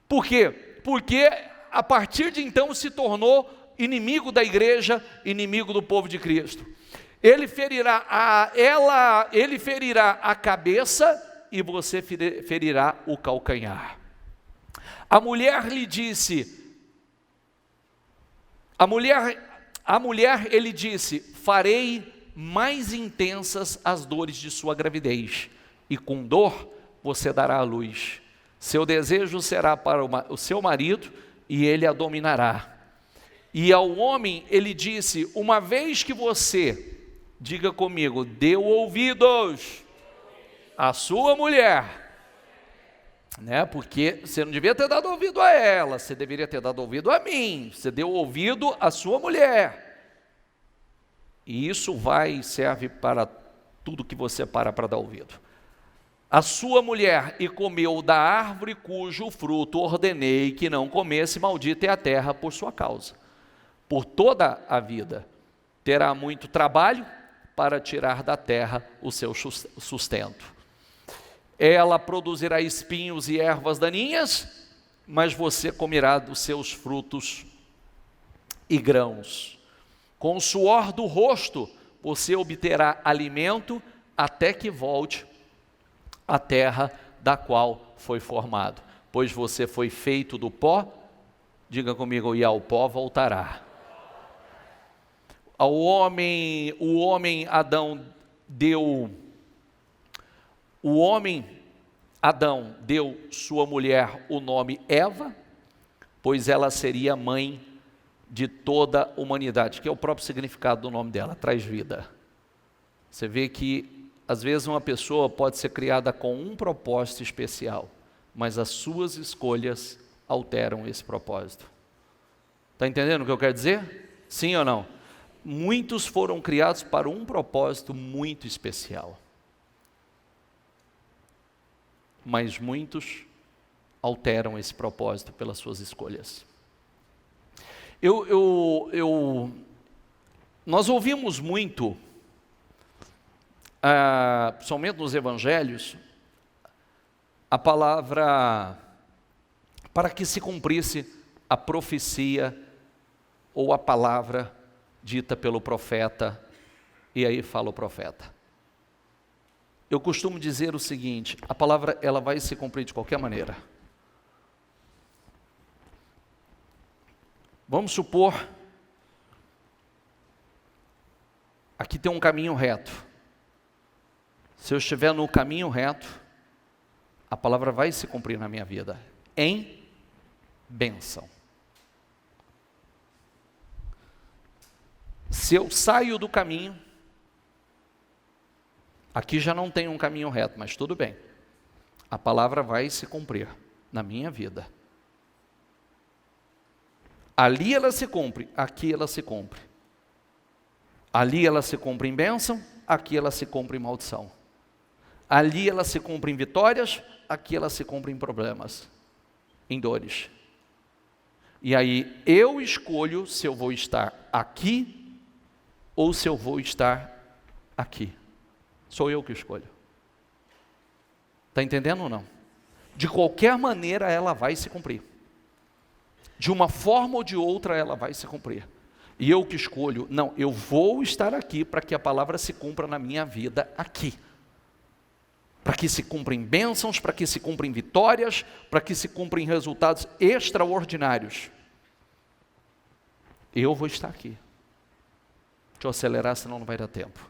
Por quê? Porque a partir de então se tornou inimigo da igreja, inimigo do povo de Cristo. Ele ferirá a cabeça e você ferirá o calcanhar. A mulher ele disse, farei mais intensas as dores de sua gravidez, e com dor você dará à luz. Seu desejo será para o seu marido, e ele a dominará. E ao homem ele disse, uma vez que você, diga comigo, deu ouvidos à sua mulher, porque você não devia ter dado ouvido a ela, você deveria ter dado ouvido a mim, você deu ouvido à sua mulher. E isso serve para tudo que você para dar ouvido. A sua mulher, e comeu da árvore cujo fruto ordenei que não comesse, maldita é a terra por sua causa. Por toda a vida terá muito trabalho para tirar da terra o seu sustento. Ela produzirá espinhos e ervas daninhas, mas você comerá dos seus frutos e grãos. Com o suor do rosto você obterá alimento até que volte à terra da qual foi formado. Pois você foi feito do pó, diga comigo, e ao pó voltará. O Adão deu sua mulher o nome Eva, pois ela seria mãe de toda a humanidade, que é o próprio significado do nome dela, traz vida. Você vê que, às vezes, uma pessoa pode ser criada com um propósito especial, mas as suas escolhas alteram esse propósito. Está entendendo o que eu quero dizer? Sim ou não? Muitos foram criados para um propósito muito especial, mas muitos alteram esse propósito pelas suas escolhas. Nós ouvimos muito, somente nos evangelhos, a palavra para que se cumprisse a profecia ou a palavra dita pelo profeta, e aí fala o profeta. Eu costumo dizer o seguinte: a palavra ela vai se cumprir de qualquer maneira. Vamos supor, aqui tem um caminho reto. Se eu estiver no caminho reto, a palavra vai se cumprir na minha vida, em bênção. Se eu saio do caminho, aqui já não tem um caminho reto, mas tudo bem. A palavra vai se cumprir na minha vida. Ali ela se cumpre, aqui ela se cumpre. Ali ela se cumpre em bênção, aqui ela se cumpre em maldição. Ali ela se cumpre em vitórias, aqui ela se cumpre em problemas, em dores. E aí eu escolho se eu vou estar aqui ou se eu vou estar aqui. Sou eu que escolho. Está entendendo ou não? De qualquer maneira ela vai se cumprir. De uma forma ou de outra ela vai se cumprir. E eu que escolho, não, eu vou estar aqui para que a palavra se cumpra na minha vida aqui. Para que se cumprem bênçãos, para que se cumprem vitórias, para que se cumprem resultados extraordinários. Eu vou estar aqui. Deixa eu acelerar, senão não vai dar tempo.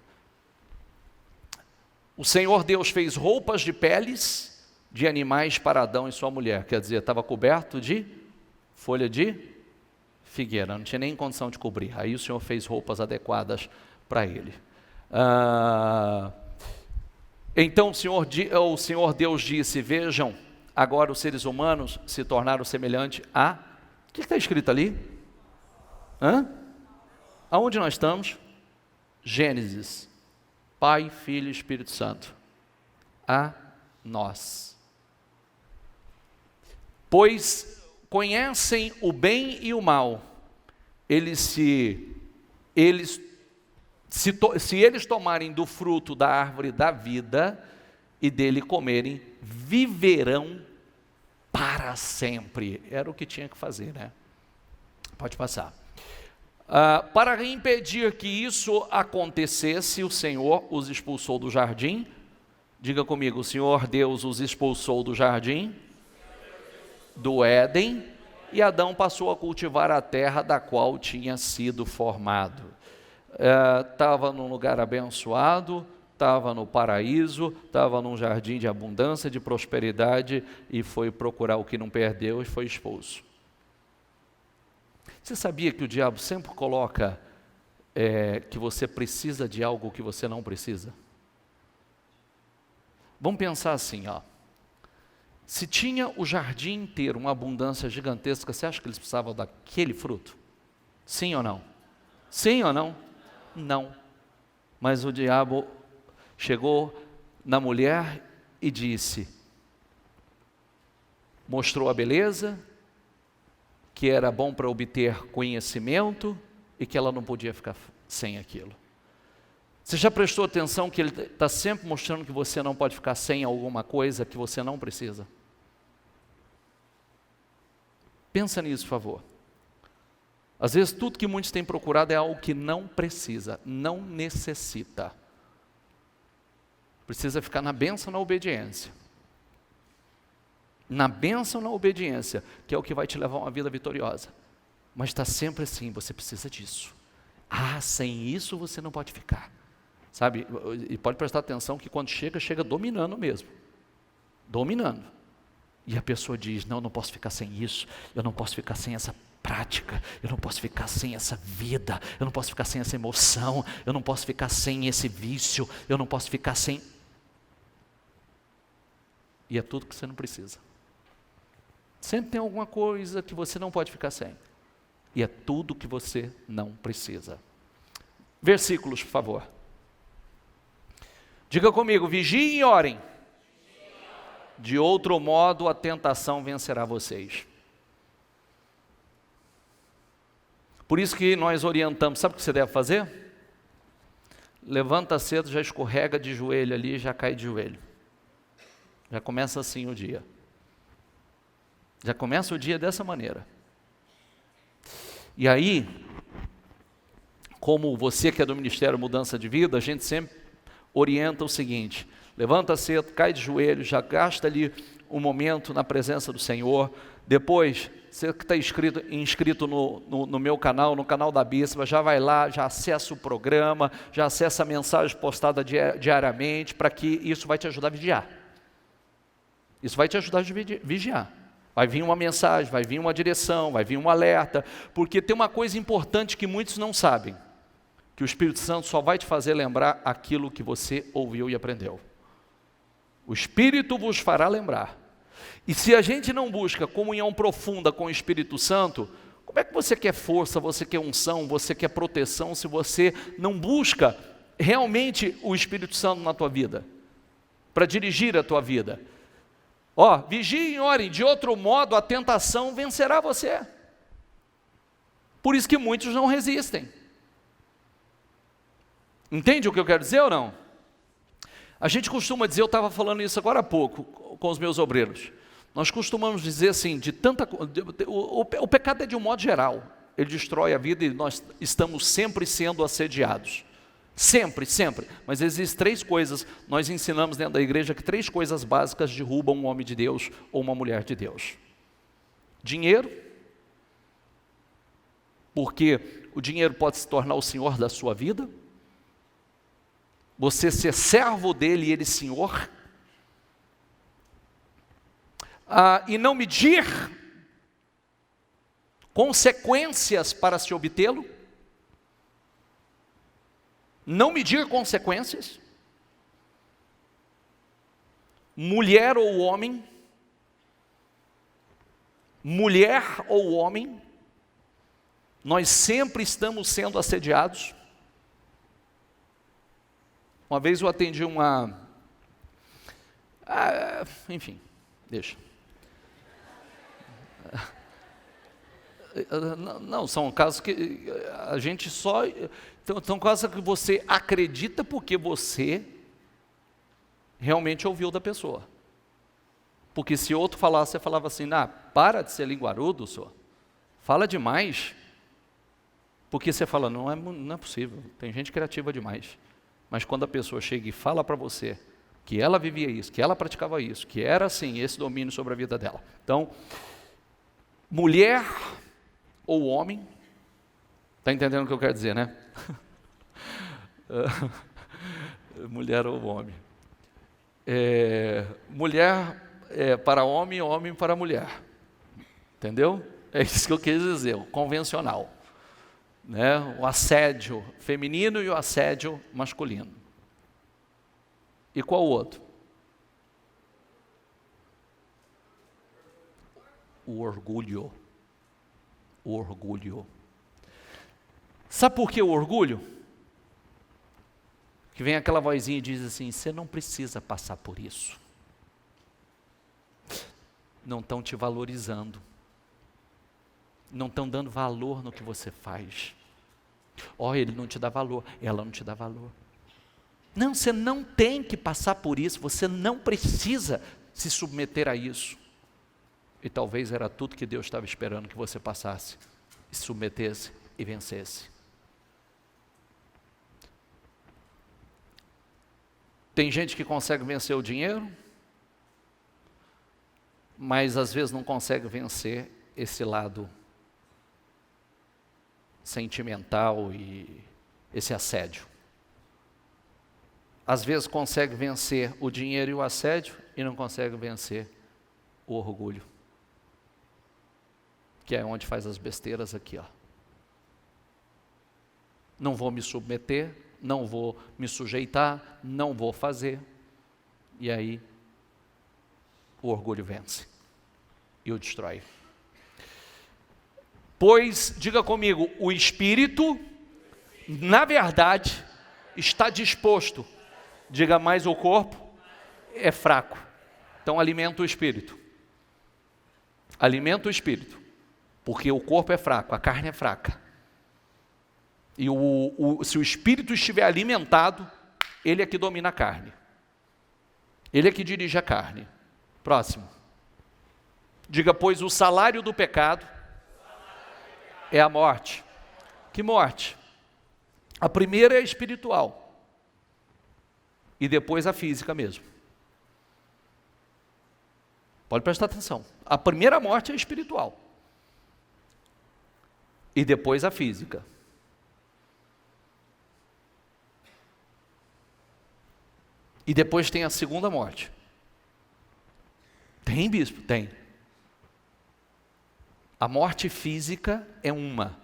O Senhor Deus fez roupas de peles de animais para Adão e sua mulher. Quer dizer, estava coberto de folha de figueira, não tinha nem condição de cobrir. Aí o Senhor fez roupas adequadas para ele. Então o Senhor Deus disse: vejam, agora os seres humanos se tornaram semelhante a... O que está escrito ali? Aonde nós estamos? Gênesis. Pai, Filho e Espírito Santo. A nós. Pois conhecem o bem e o mal. Se eles tomarem do fruto da árvore da vida e dele comerem, viverão para sempre. Era o que tinha que fazer, né? Pode passar. Para impedir que isso acontecesse, o Senhor os expulsou do jardim. Diga comigo: o Senhor Deus os expulsou do jardim do Éden, e Adão passou a cultivar a terra da qual tinha sido formado. Estava num lugar abençoado, estava no paraíso, estava num jardim de abundância, de prosperidade, e foi procurar o que não perdeu e foi expulso. Você sabia que o diabo sempre coloca que você precisa de algo que você não precisa? Vamos pensar assim, ó. Se tinha o jardim inteiro, uma abundância gigantesca, você acha que eles precisavam daquele fruto? Sim ou não? Sim ou não? Não. Mas o diabo chegou na mulher e disse, mostrou a beleza, que era bom para obter conhecimento e que ela não podia ficar sem aquilo. Você já prestou atenção que ele está sempre mostrando que você não pode ficar sem alguma coisa que você não precisa? Pensa nisso, por favor. Às vezes tudo que muitos têm procurado é algo que não precisa, não necessita. Precisa ficar na bênção, na obediência. Na bênção, na obediência, que é o que vai te levar a uma vida vitoriosa. Mas está sempre assim, você precisa disso. Sem isso você não pode ficar. Sabe, e pode prestar atenção que quando chega dominando mesmo. dominando. E a pessoa diz, não, eu não posso ficar sem isso, eu não posso ficar sem essa prática, eu não posso ficar sem essa vida, eu não posso ficar sem essa emoção, eu não posso ficar sem esse vício, eu não posso ficar sem... E é tudo que você não precisa. Sempre tem alguma coisa que você não pode ficar sem. E é tudo que você não precisa. Versículos, por favor. Diga comigo, vigiem e orem. De outro modo a tentação vencerá vocês. Por isso que nós orientamos, sabe o que você deve fazer? Levanta cedo, já escorrega de joelho ali, já cai de joelho. Já começa assim o dia. Já começa o dia dessa maneira. E aí, como você que é do Ministério Mudança de Vida, a gente sempre orienta o seguinte: levanta cedo, cai de joelho, já gasta ali um momento na presença do Senhor. Depois, você que está inscrito no meu canal, no canal da Bispa, já vai lá, já acessa o programa, já acessa a mensagem postada diariamente, para que isso vai te ajudar a vigiar. Isso vai te ajudar a vigiar. Vai vir uma mensagem, vai vir uma direção, vai vir um alerta, porque tem uma coisa importante que muitos não sabem, que o Espírito Santo só vai te fazer lembrar aquilo que você ouviu e aprendeu. O Espírito vos fará lembrar. E se a gente não busca comunhão profunda com o Espírito Santo, como é que você quer força, você quer unção, você quer proteção, se você não busca realmente o Espírito Santo na tua vida, para dirigir a tua vida? Vigiem e orem, de outro modo a tentação vencerá você. Por isso que muitos não resistem. Entende o que eu quero dizer ou não? A gente costuma dizer, eu estava falando isso agora há pouco com os meus obreiros, nós costumamos dizer assim, o pecado é de um modo geral, ele destrói a vida e nós estamos sempre sendo assediados. Sempre, sempre. Mas existem 3 coisas, nós ensinamos dentro da igreja que 3 coisas básicas derrubam um homem de Deus ou uma mulher de Deus. Dinheiro, porque o dinheiro pode se tornar o senhor da sua vida. Você ser servo dele e ele senhor. E não medir consequências para se obtê-lo. Não medir consequências. Mulher ou homem, nós sempre estamos sendo assediados. Uma vez eu atendi enfim, deixa. Não, são casos que a gente só... São casos que você acredita porque você realmente ouviu da pessoa. Porque se outro falasse, você falava assim, para de ser linguarudo, senhor. Fala demais. Porque você fala, não é possível, tem gente criativa demais. Mas quando a pessoa chega e fala para você que ela vivia isso, que ela praticava isso, que era assim, esse domínio sobre a vida dela. Então, mulher ou homem, está entendendo o que eu quero dizer, né? Mulher ou homem. Mulher para homem, homem para mulher. Entendeu? É isso que eu quis dizer, o convencional. Né? O assédio feminino e o assédio masculino. E qual o outro? O orgulho. O orgulho. Sabe por que o orgulho? Que vem aquela vozinha e diz assim, você não precisa passar por isso. Não estão te valorizando. Não estão dando valor no que você faz. Ele não te dá valor, ela não te dá valor. Não, você não tem que passar por isso, você não precisa se submeter a isso. E talvez era tudo que Deus estava esperando que você passasse, se submetesse e vencesse. Tem gente que consegue vencer o dinheiro, mas às vezes não consegue vencer esse lado sentimental e esse assédio. Às vezes consegue vencer o dinheiro e o assédio, e não consegue vencer o orgulho, que é onde faz as besteiras aqui, ó. Não vou me submeter, não vou me sujeitar, não vou fazer. E aí, o orgulho vence e o destrói. Pois, diga comigo, o espírito, na verdade, está disposto. Diga mais, o corpo é fraco. Então, alimenta o espírito. Alimenta o espírito. Porque o corpo é fraco, a carne é fraca. E se o espírito estiver alimentado, ele é que domina a carne. Ele é que dirige a carne. Próximo. Diga, pois o salário do pecado é a morte. Que morte? A primeira é a espiritual. E depois a física mesmo. Pode prestar atenção. A primeira morte é a espiritual. E depois a física. E depois tem a segunda morte. Tem, bispo? Tem. A morte física é uma.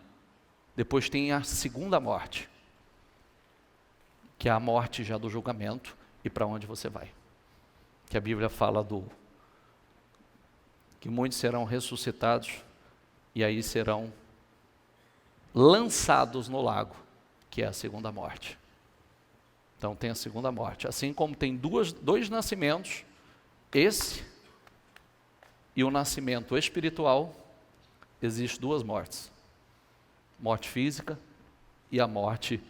Depois tem a segunda morte, que é a morte já do julgamento e para onde você vai. Que a Bíblia fala que muitos serão ressuscitados e aí serão lançados no lago, que é a segunda morte. Então tem a segunda morte. Assim como tem dois nascimentos, esse e o nascimento espiritual, existem duas mortes. Morte física e a morte,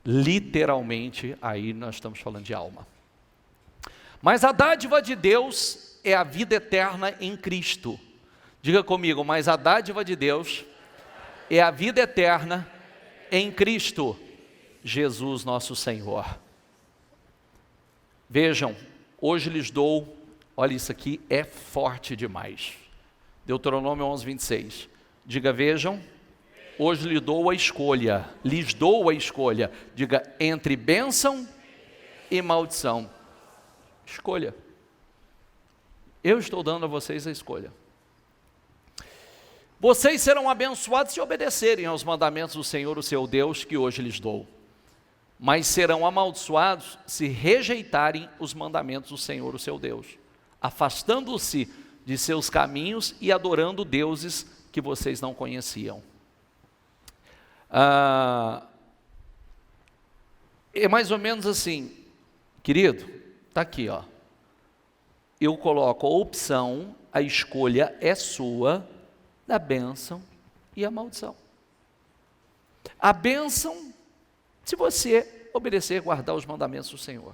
literalmente, aí nós estamos falando de alma. Mas a dádiva de Deus é a vida eterna em Cristo. Diga comigo, mas a dádiva de Deus é a vida eterna em Cristo, Jesus nosso Senhor. Vejam, hoje lhes dou, olha isso aqui, é forte demais. Deuteronômio 11, 26. Diga, vejam, hoje lhes dou a escolha, diga, entre bênção e maldição. Escolha. Eu estou dando a vocês a escolha. Vocês serão abençoados se obedecerem aos mandamentos do Senhor, o seu Deus, que hoje lhes dou. Mas serão amaldiçoados se rejeitarem os mandamentos do Senhor, o seu Deus, afastando-se de seus caminhos e adorando deuses que vocês não conheciam. É mais ou menos assim, querido, está aqui, ó. Eu coloco a opção, a escolha é sua, da bênção e a maldição. A bênção, se você obedecer, guardar os mandamentos do Senhor.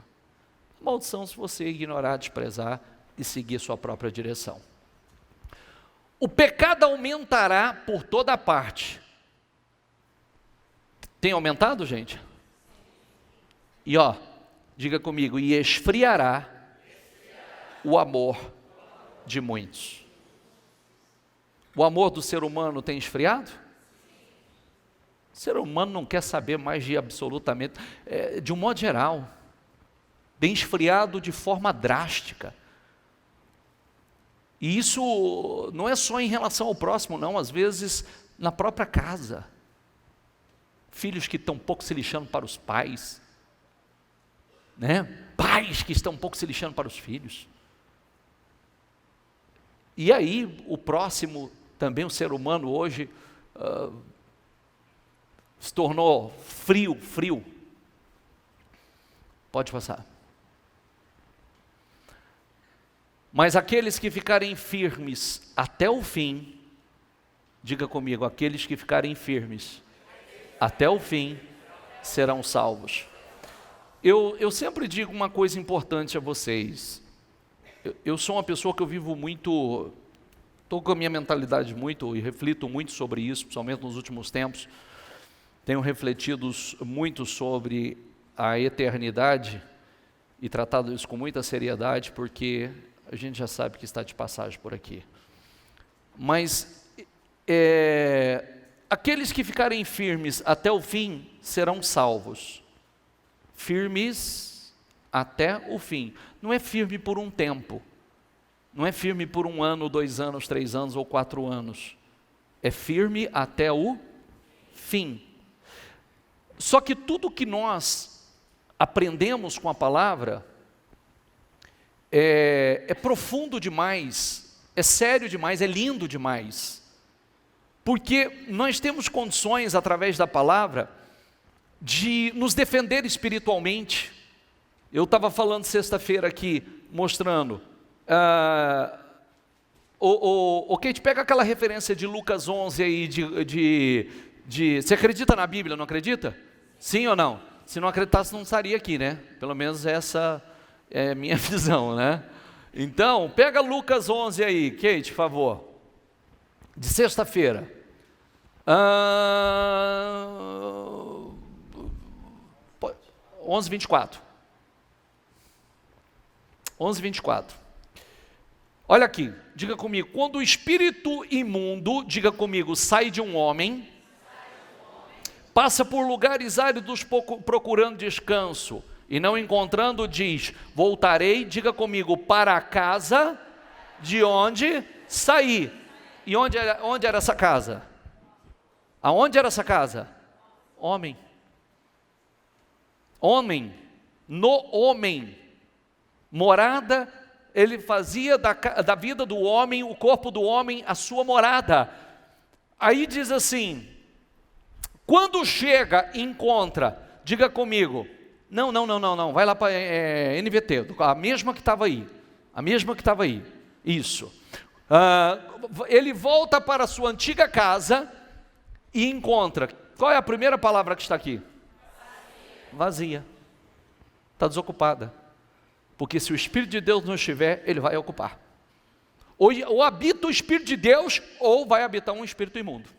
A maldição, se você ignorar, desprezar e seguir sua própria direção. O pecado aumentará por toda parte. Tem aumentado, gente? E ó, diga comigo, e esfriará o amor de muitos. O amor do ser humano tem esfriado? O ser humano não quer saber mais de absolutamente, de um modo geral, tem esfriado de forma drástica. E isso não é só em relação ao próximo, não, às vezes na própria casa. Filhos que estão um pouco se lixando para os pais, né? Pais que estão um pouco se lixando para os filhos. E aí o próximo, também o ser humano hoje, se tornou frio. Pode passar. Mas aqueles que ficarem firmes até o fim, diga comigo, aqueles que ficarem firmes até o fim serão salvos. Eu sempre digo uma coisa importante a vocês. Eu sou uma pessoa que eu vivo muito, estou com a minha mentalidade muito e reflito muito sobre isso, principalmente nos últimos tempos. Tenho refletido muito sobre a eternidade e tratado isso com muita seriedade, porque a gente já sabe que está de passagem por aqui. Mas aqueles que ficarem firmes até o fim serão salvos. Firmes até o fim. Não é firme por um tempo, Não é firme por 1 ano, 2 anos, 3 anos ou 4 anos. É firme até o fim. Só que tudo que nós aprendemos com a palavra é profundo demais, é sério demais, é lindo demais. Porque nós temos condições, através da palavra, de nos defender espiritualmente. Eu estava falando sexta-feira aqui, mostrando. Kate, pega aquela referência de Lucas 11 aí, você acredita na Bíblia, não acredita? Sim ou não? Se não acreditasse, não estaria aqui, né? Pelo menos essa é a minha visão, né? Então, pega Lucas 11 aí, Kate, por favor. De sexta-feira. 11:24. 11:24. Olha aqui, diga comigo. Quando o espírito imundo, diga comigo, sai de um homem, passa por lugares áridos procurando descanso, e não encontrando, diz: voltarei, diga comigo, para a casa de onde saí. E onde era essa casa? Aonde era essa casa? Homem. Homem. No homem. Morada, ele fazia da vida do homem, o corpo do homem, a sua morada. Aí diz assim, quando chega e encontra, diga comigo, não, vai lá para NVT, a mesma que estava aí, isso. Ele volta para a sua antiga casa e encontra, qual é a primeira palavra que está aqui? Vazia. Está desocupada. Porque se o Espírito de Deus não estiver, ele vai ocupar. Ou habita o Espírito de Deus, ou vai habitar um espírito imundo.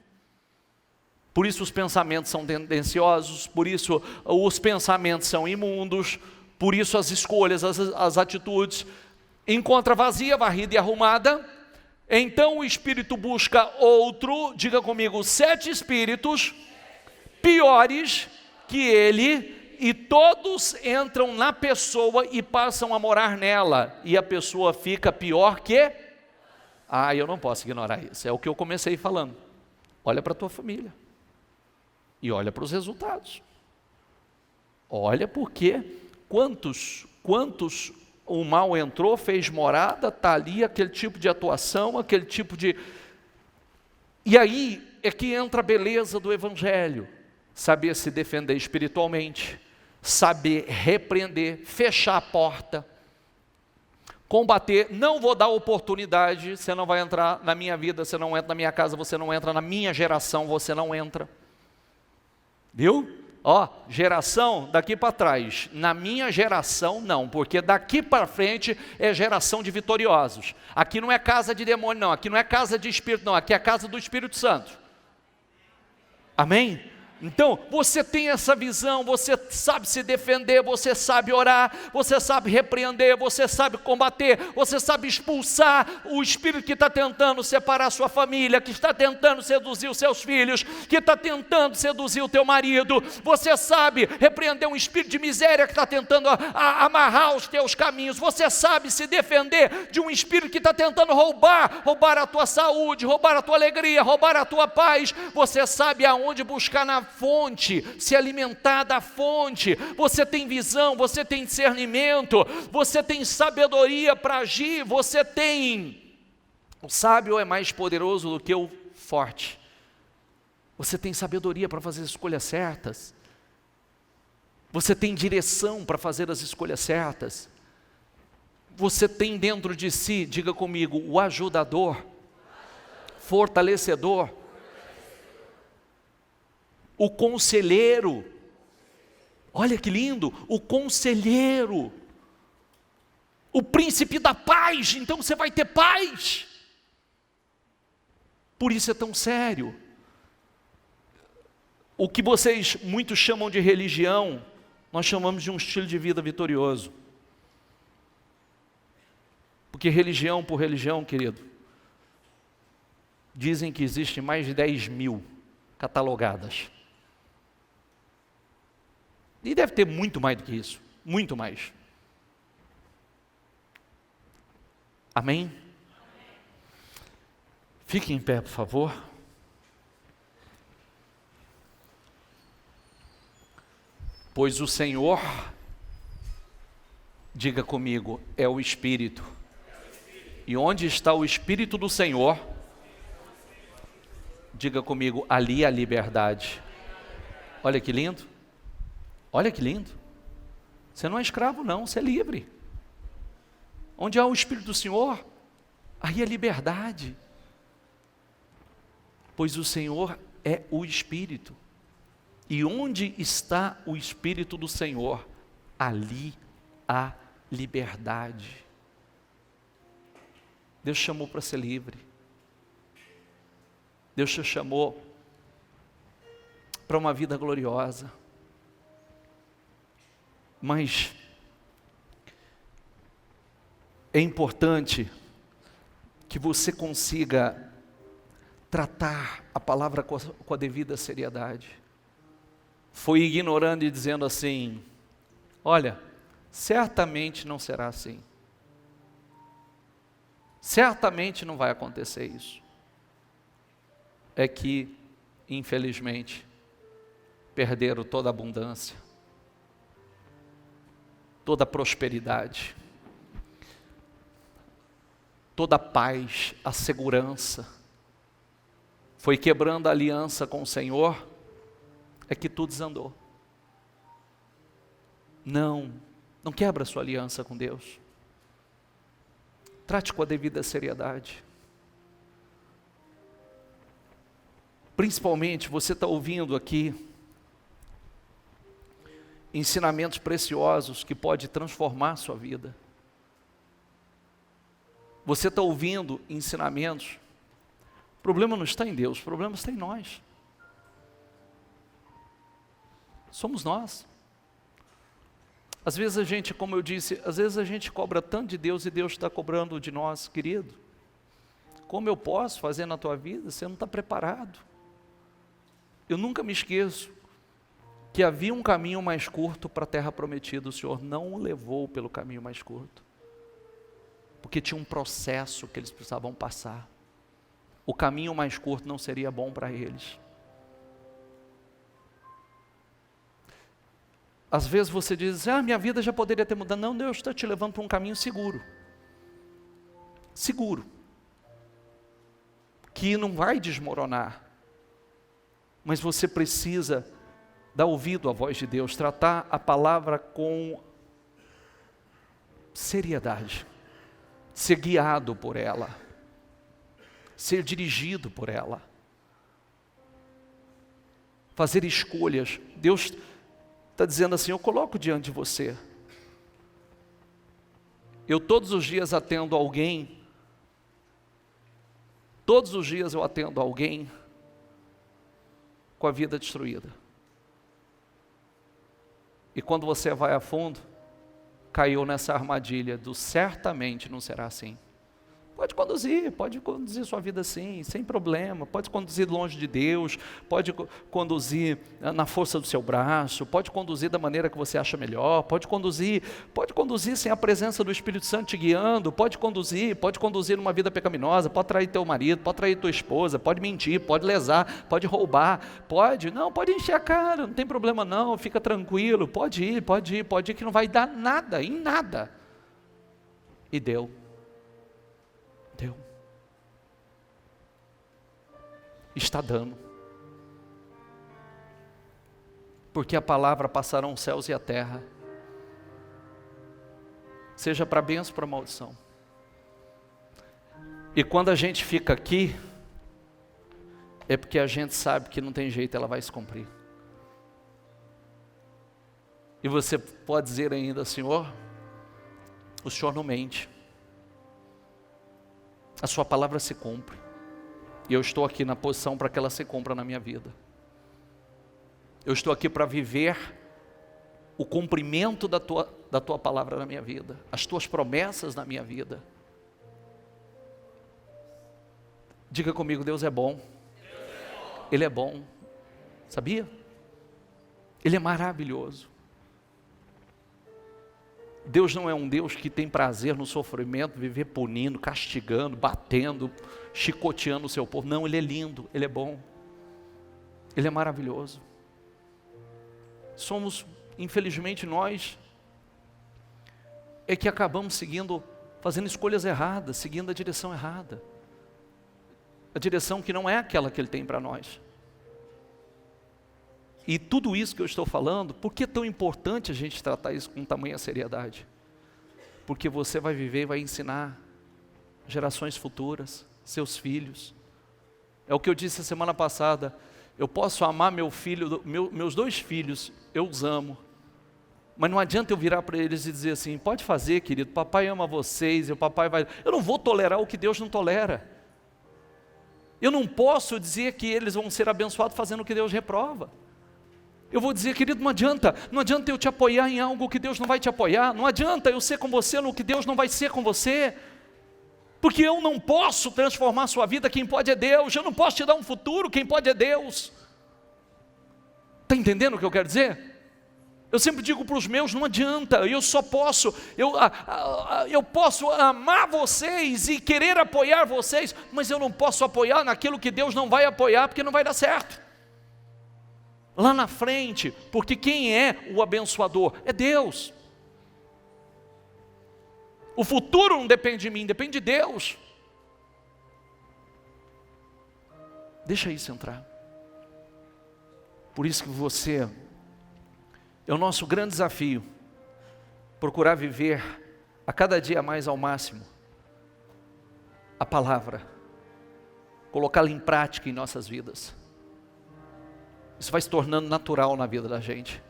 Por isso os pensamentos são tendenciosos, por isso os pensamentos são imundos, por isso as escolhas, as atitudes. Encontra vazia, varrida e arrumada. Então o espírito busca outro, diga comigo, 7 espíritos piores que ele, e todos entram na pessoa e passam a morar nela, e a pessoa fica pior que... eu não posso ignorar isso, é o que eu comecei falando. Olha para a tua família, e olha para os resultados. Olha porque quantos o mal entrou, fez morada, está ali aquele tipo de atuação, aquele tipo de... E aí é que entra a beleza do Evangelho, saber se defender espiritualmente, saber repreender, fechar a porta, combater, não vou dar oportunidade, você não vai entrar na minha vida, você não entra na minha casa, você não entra na minha geração, você não entra. Viu? Geração daqui para trás, na minha geração não, porque daqui para frente é geração de vitoriosos. Aqui não é casa de demônio não, aqui não é casa de espírito não, aqui é casa do Espírito Santo. Amém? Então, você tem essa visão, você sabe se defender, você sabe orar, você sabe repreender, você sabe combater, você sabe expulsar o espírito que está tentando separar a sua família, que está tentando seduzir os seus filhos, que está tentando seduzir o teu marido, você sabe repreender um espírito de miséria que está tentando amarrar os teus caminhos, você sabe se defender de um espírito que está tentando roubar a tua saúde, roubar a tua alegria, roubar a tua paz, você sabe aonde buscar na fonte, se alimentar da fonte, você tem visão, você tem discernimento, você tem sabedoria para agir, você tem, o sábio é mais poderoso do que o forte, você tem sabedoria para fazer as escolhas certas, você tem direção para fazer as escolhas certas, você tem dentro de si, diga comigo, o ajudador, fortalecedor, o conselheiro, olha que lindo, o conselheiro, o príncipe da paz, então você vai ter paz, por isso é tão sério. O que vocês muitos chamam de religião, nós chamamos de um estilo de vida vitorioso, porque religião por religião, querido, dizem que existem mais de 10.000 catalogadas, e deve ter muito mais do que isso, muito mais. Amém? Fique em pé, por favor. Pois o Senhor, diga comigo, é o Espírito. E onde está o Espírito do Senhor, diga comigo, ali a liberdade. Olha que lindo. Olha que lindo. Você não é escravo não, você é livre. Onde há o Espírito do Senhor, aí a liberdade. Pois o Senhor é o Espírito. E onde está o Espírito do Senhor, ali há liberdade. Deus chamou para ser livre. Deus te chamou para uma vida gloriosa. Mas é importante que você consiga tratar a palavra com a devida seriedade. Foi ignorando e dizendo assim, olha, certamente não será assim. Certamente não vai acontecer isso. É que, infelizmente, perderam toda a abundância, toda a prosperidade, toda a paz, a segurança. Foi quebrando a aliança com o Senhor, é que tudo desandou. Não quebra a sua aliança com Deus. Trate com a devida seriedade. Principalmente, você está ouvindo aqui ensinamentos preciosos que podem transformar a sua vida. Você está ouvindo ensinamentos. O problema não está em Deus, o problema está em nós. Somos nós. Às vezes a gente, como eu disse, às vezes a gente cobra tanto de Deus e Deus está cobrando de nós, querido. Como eu posso fazer na tua vida? Você não está preparado. Eu nunca me esqueço que havia um caminho mais curto para a terra prometida. O Senhor não o levou pelo caminho mais curto, porque tinha um processo que eles precisavam passar. O caminho mais curto não seria bom para eles. Às vezes você diz, minha vida já poderia ter mudado. Não, Deus está te levando para um caminho seguro. Seguro. Que não vai desmoronar. Mas você precisa dar ouvido à voz de Deus, tratar a palavra com seriedade. Ser guiado por ela. Ser dirigido por ela. Fazer escolhas. Deus está dizendo assim, eu coloco diante de você. Eu todos os dias atendo alguém. Todos os dias eu atendo alguém com a vida destruída. E quando você vai a fundo, caiu nessa armadilha do certamente não será assim. Pode conduzir sua vida assim, sem problema, pode conduzir longe de Deus, pode conduzir na força do seu braço, pode conduzir da maneira que você acha melhor, pode conduzir sem a presença do Espírito Santo te guiando, pode conduzir numa vida pecaminosa, pode trair teu marido, pode trair tua esposa, pode mentir, pode lesar, pode roubar, pode encher a cara, não tem problema não, fica tranquilo, pode ir que não vai dar nada, em nada. E deu. Está dando. Porque a palavra passarão os céus e a terra. Seja para bênção ou para maldição. E quando a gente fica aqui, é porque a gente sabe que não tem jeito, ela vai se cumprir. E você pode dizer ainda, Senhor, o Senhor não mente. A sua palavra se cumpre. E eu estou aqui na posição para que ela se cumpra na minha vida. Eu estou aqui para viver o cumprimento da tua palavra na minha vida. As tuas promessas na minha vida. Diga comigo, Deus é bom. Ele é bom. Sabia? Ele é maravilhoso. Deus não é um Deus que tem prazer no sofrimento, viver punindo, castigando, batendo, chicoteando o seu povo. Não, Ele é lindo, Ele é bom, Ele é maravilhoso. Infelizmente nós é que acabamos fazendo escolhas erradas, seguindo a direção errada. A direção que não é aquela que Ele tem para nós. E tudo isso que eu estou falando, por que é tão importante a gente tratar isso com tamanha seriedade? Porque você vai viver e vai ensinar gerações futuras, seus filhos. É o que eu disse a semana passada, eu posso amar meus 2 filhos, eu os amo, mas não adianta eu virar para eles e dizer assim, pode fazer querido, papai ama vocês, e o papai vai... Eu não vou tolerar o que Deus não tolera. Eu não posso dizer que eles vão ser abençoados fazendo o que Deus reprova. Eu vou dizer, querido, não adianta eu te apoiar em algo que Deus não vai te apoiar, não adianta eu ser com você no que Deus não vai ser com você, porque eu não posso transformar a sua vida, quem pode é Deus, eu não posso te dar um futuro, quem pode é Deus. Está entendendo o que eu quero dizer? Eu sempre digo para os meus, não adianta, eu posso amar vocês e querer apoiar vocês, mas eu não posso apoiar naquilo que Deus não vai apoiar, porque não vai dar certo. Lá na frente, porque quem é o abençoador? É Deus. O futuro não depende de mim, depende de Deus. Deixa isso entrar. Por isso que é o nosso grande desafio, procurar viver a cada dia mais ao máximo a palavra, colocá-la em prática em nossas vidas. Isso vai se tornando natural na vida da gente.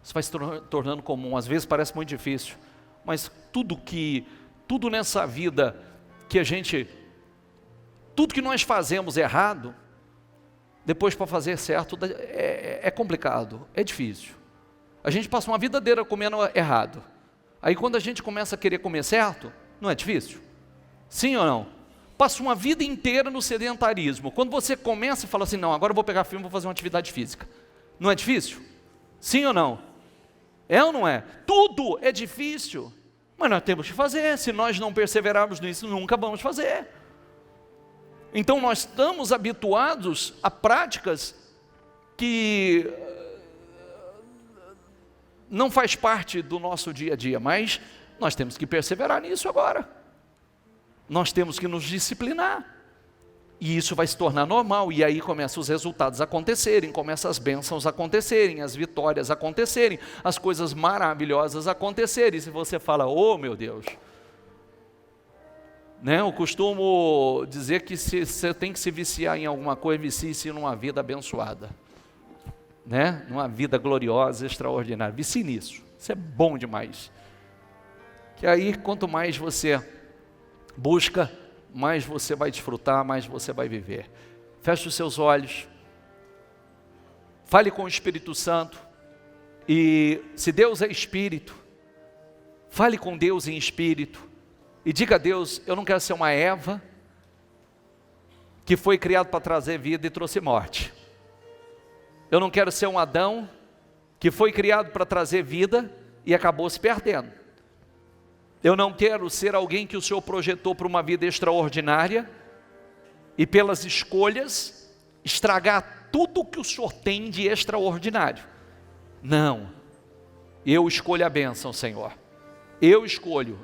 Isso vai se tornando comum. Às vezes parece muito difícil, mas tudo nessa vida tudo que nós fazemos errado, depois para fazer certo é complicado, é difícil. A gente passa uma vida inteira comendo errado. Aí quando a gente começa a querer comer certo, não é difícil? Sim ou não? Passa uma vida inteira no sedentarismo. Quando você começa e fala assim, não, agora eu vou pegar filme e vou fazer uma atividade física. Não é difícil? Sim ou não? É ou não é? Tudo é difícil, mas nós temos que fazer. Se nós não perseverarmos nisso, nunca vamos fazer. Então nós estamos habituados a práticas que não faz parte do nosso dia a dia, mas nós temos que perseverar nisso agora. Nós temos que nos disciplinar, e isso vai se tornar normal, e aí começam os resultados a acontecerem, começam as bênçãos a acontecerem, as vitórias a acontecerem, as coisas maravilhosas a acontecerem. E se você fala, oh meu Deus, né? Eu costumo dizer que se você tem que se viciar em alguma coisa, vicie-se numa vida abençoada, né? Numa vida gloriosa, extraordinária, vicie nisso, isso é bom demais, que aí quanto mais você busca, mais você vai desfrutar, mais você vai viver. Feche os seus olhos, fale com o Espírito Santo, e se Deus é Espírito, fale com Deus em Espírito, e diga a Deus, eu não quero ser uma Eva, que foi criado para trazer vida e trouxe morte. Eu não quero ser um Adão, que foi criado para trazer vida e acabou se perdendo. Eu não quero ser alguém que o Senhor projetou para uma vida extraordinária e pelas escolhas estragar tudo que o Senhor tem de extraordinário. Não, eu escolho a bênção, Senhor. Eu escolho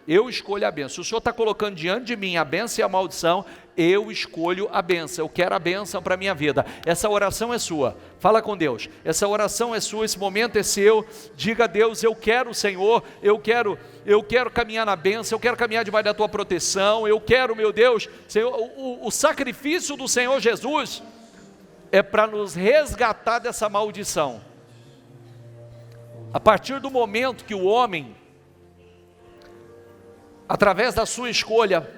a bênção. Se o Senhor está colocando diante de mim a bênção e a maldição, eu escolho a bênção. Eu quero a bênção para a minha vida. Essa oração é sua, fala com Deus. Essa oração é sua, esse momento é seu. Diga a Deus, eu quero, Senhor, eu quero caminhar na bênção, eu quero caminhar debaixo da tua proteção, eu quero, meu Deus, Senhor, o sacrifício do Senhor Jesus é para nos resgatar dessa maldição. A partir do momento que o homem, através da sua escolha,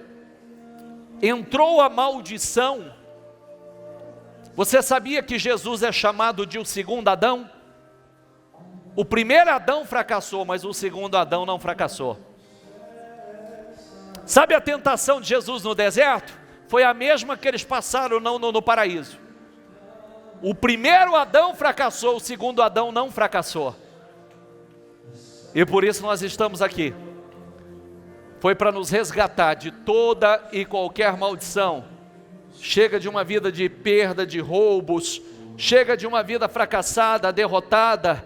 entrou a maldição, você sabia que Jesus é chamado de o segundo Adão? O primeiro Adão fracassou, mas o segundo Adão não fracassou. Sabe a tentação de Jesus no deserto? Foi a mesma que eles passaram no paraíso. O primeiro Adão fracassou, o segundo Adão não fracassou. E por isso nós estamos aqui. Foi para nos resgatar de toda e qualquer maldição. Chega de uma vida de perda, de roubos. Chega de uma vida fracassada, derrotada.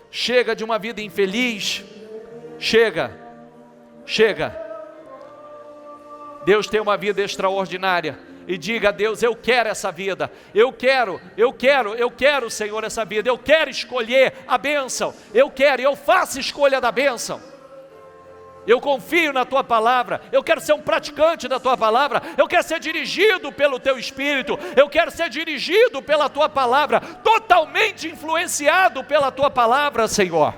Chega de uma vida infeliz. Chega. Deus tem uma vida extraordinária. E diga a Deus: eu quero essa vida. Eu quero, Senhor, essa vida. Eu quero escolher a bênção. Eu faço escolha da bênção. Eu confio na Tua Palavra, eu quero ser um praticante da Tua Palavra, eu quero ser dirigido pelo Teu Espírito, eu quero ser dirigido pela Tua Palavra, totalmente influenciado pela Tua Palavra, Senhor.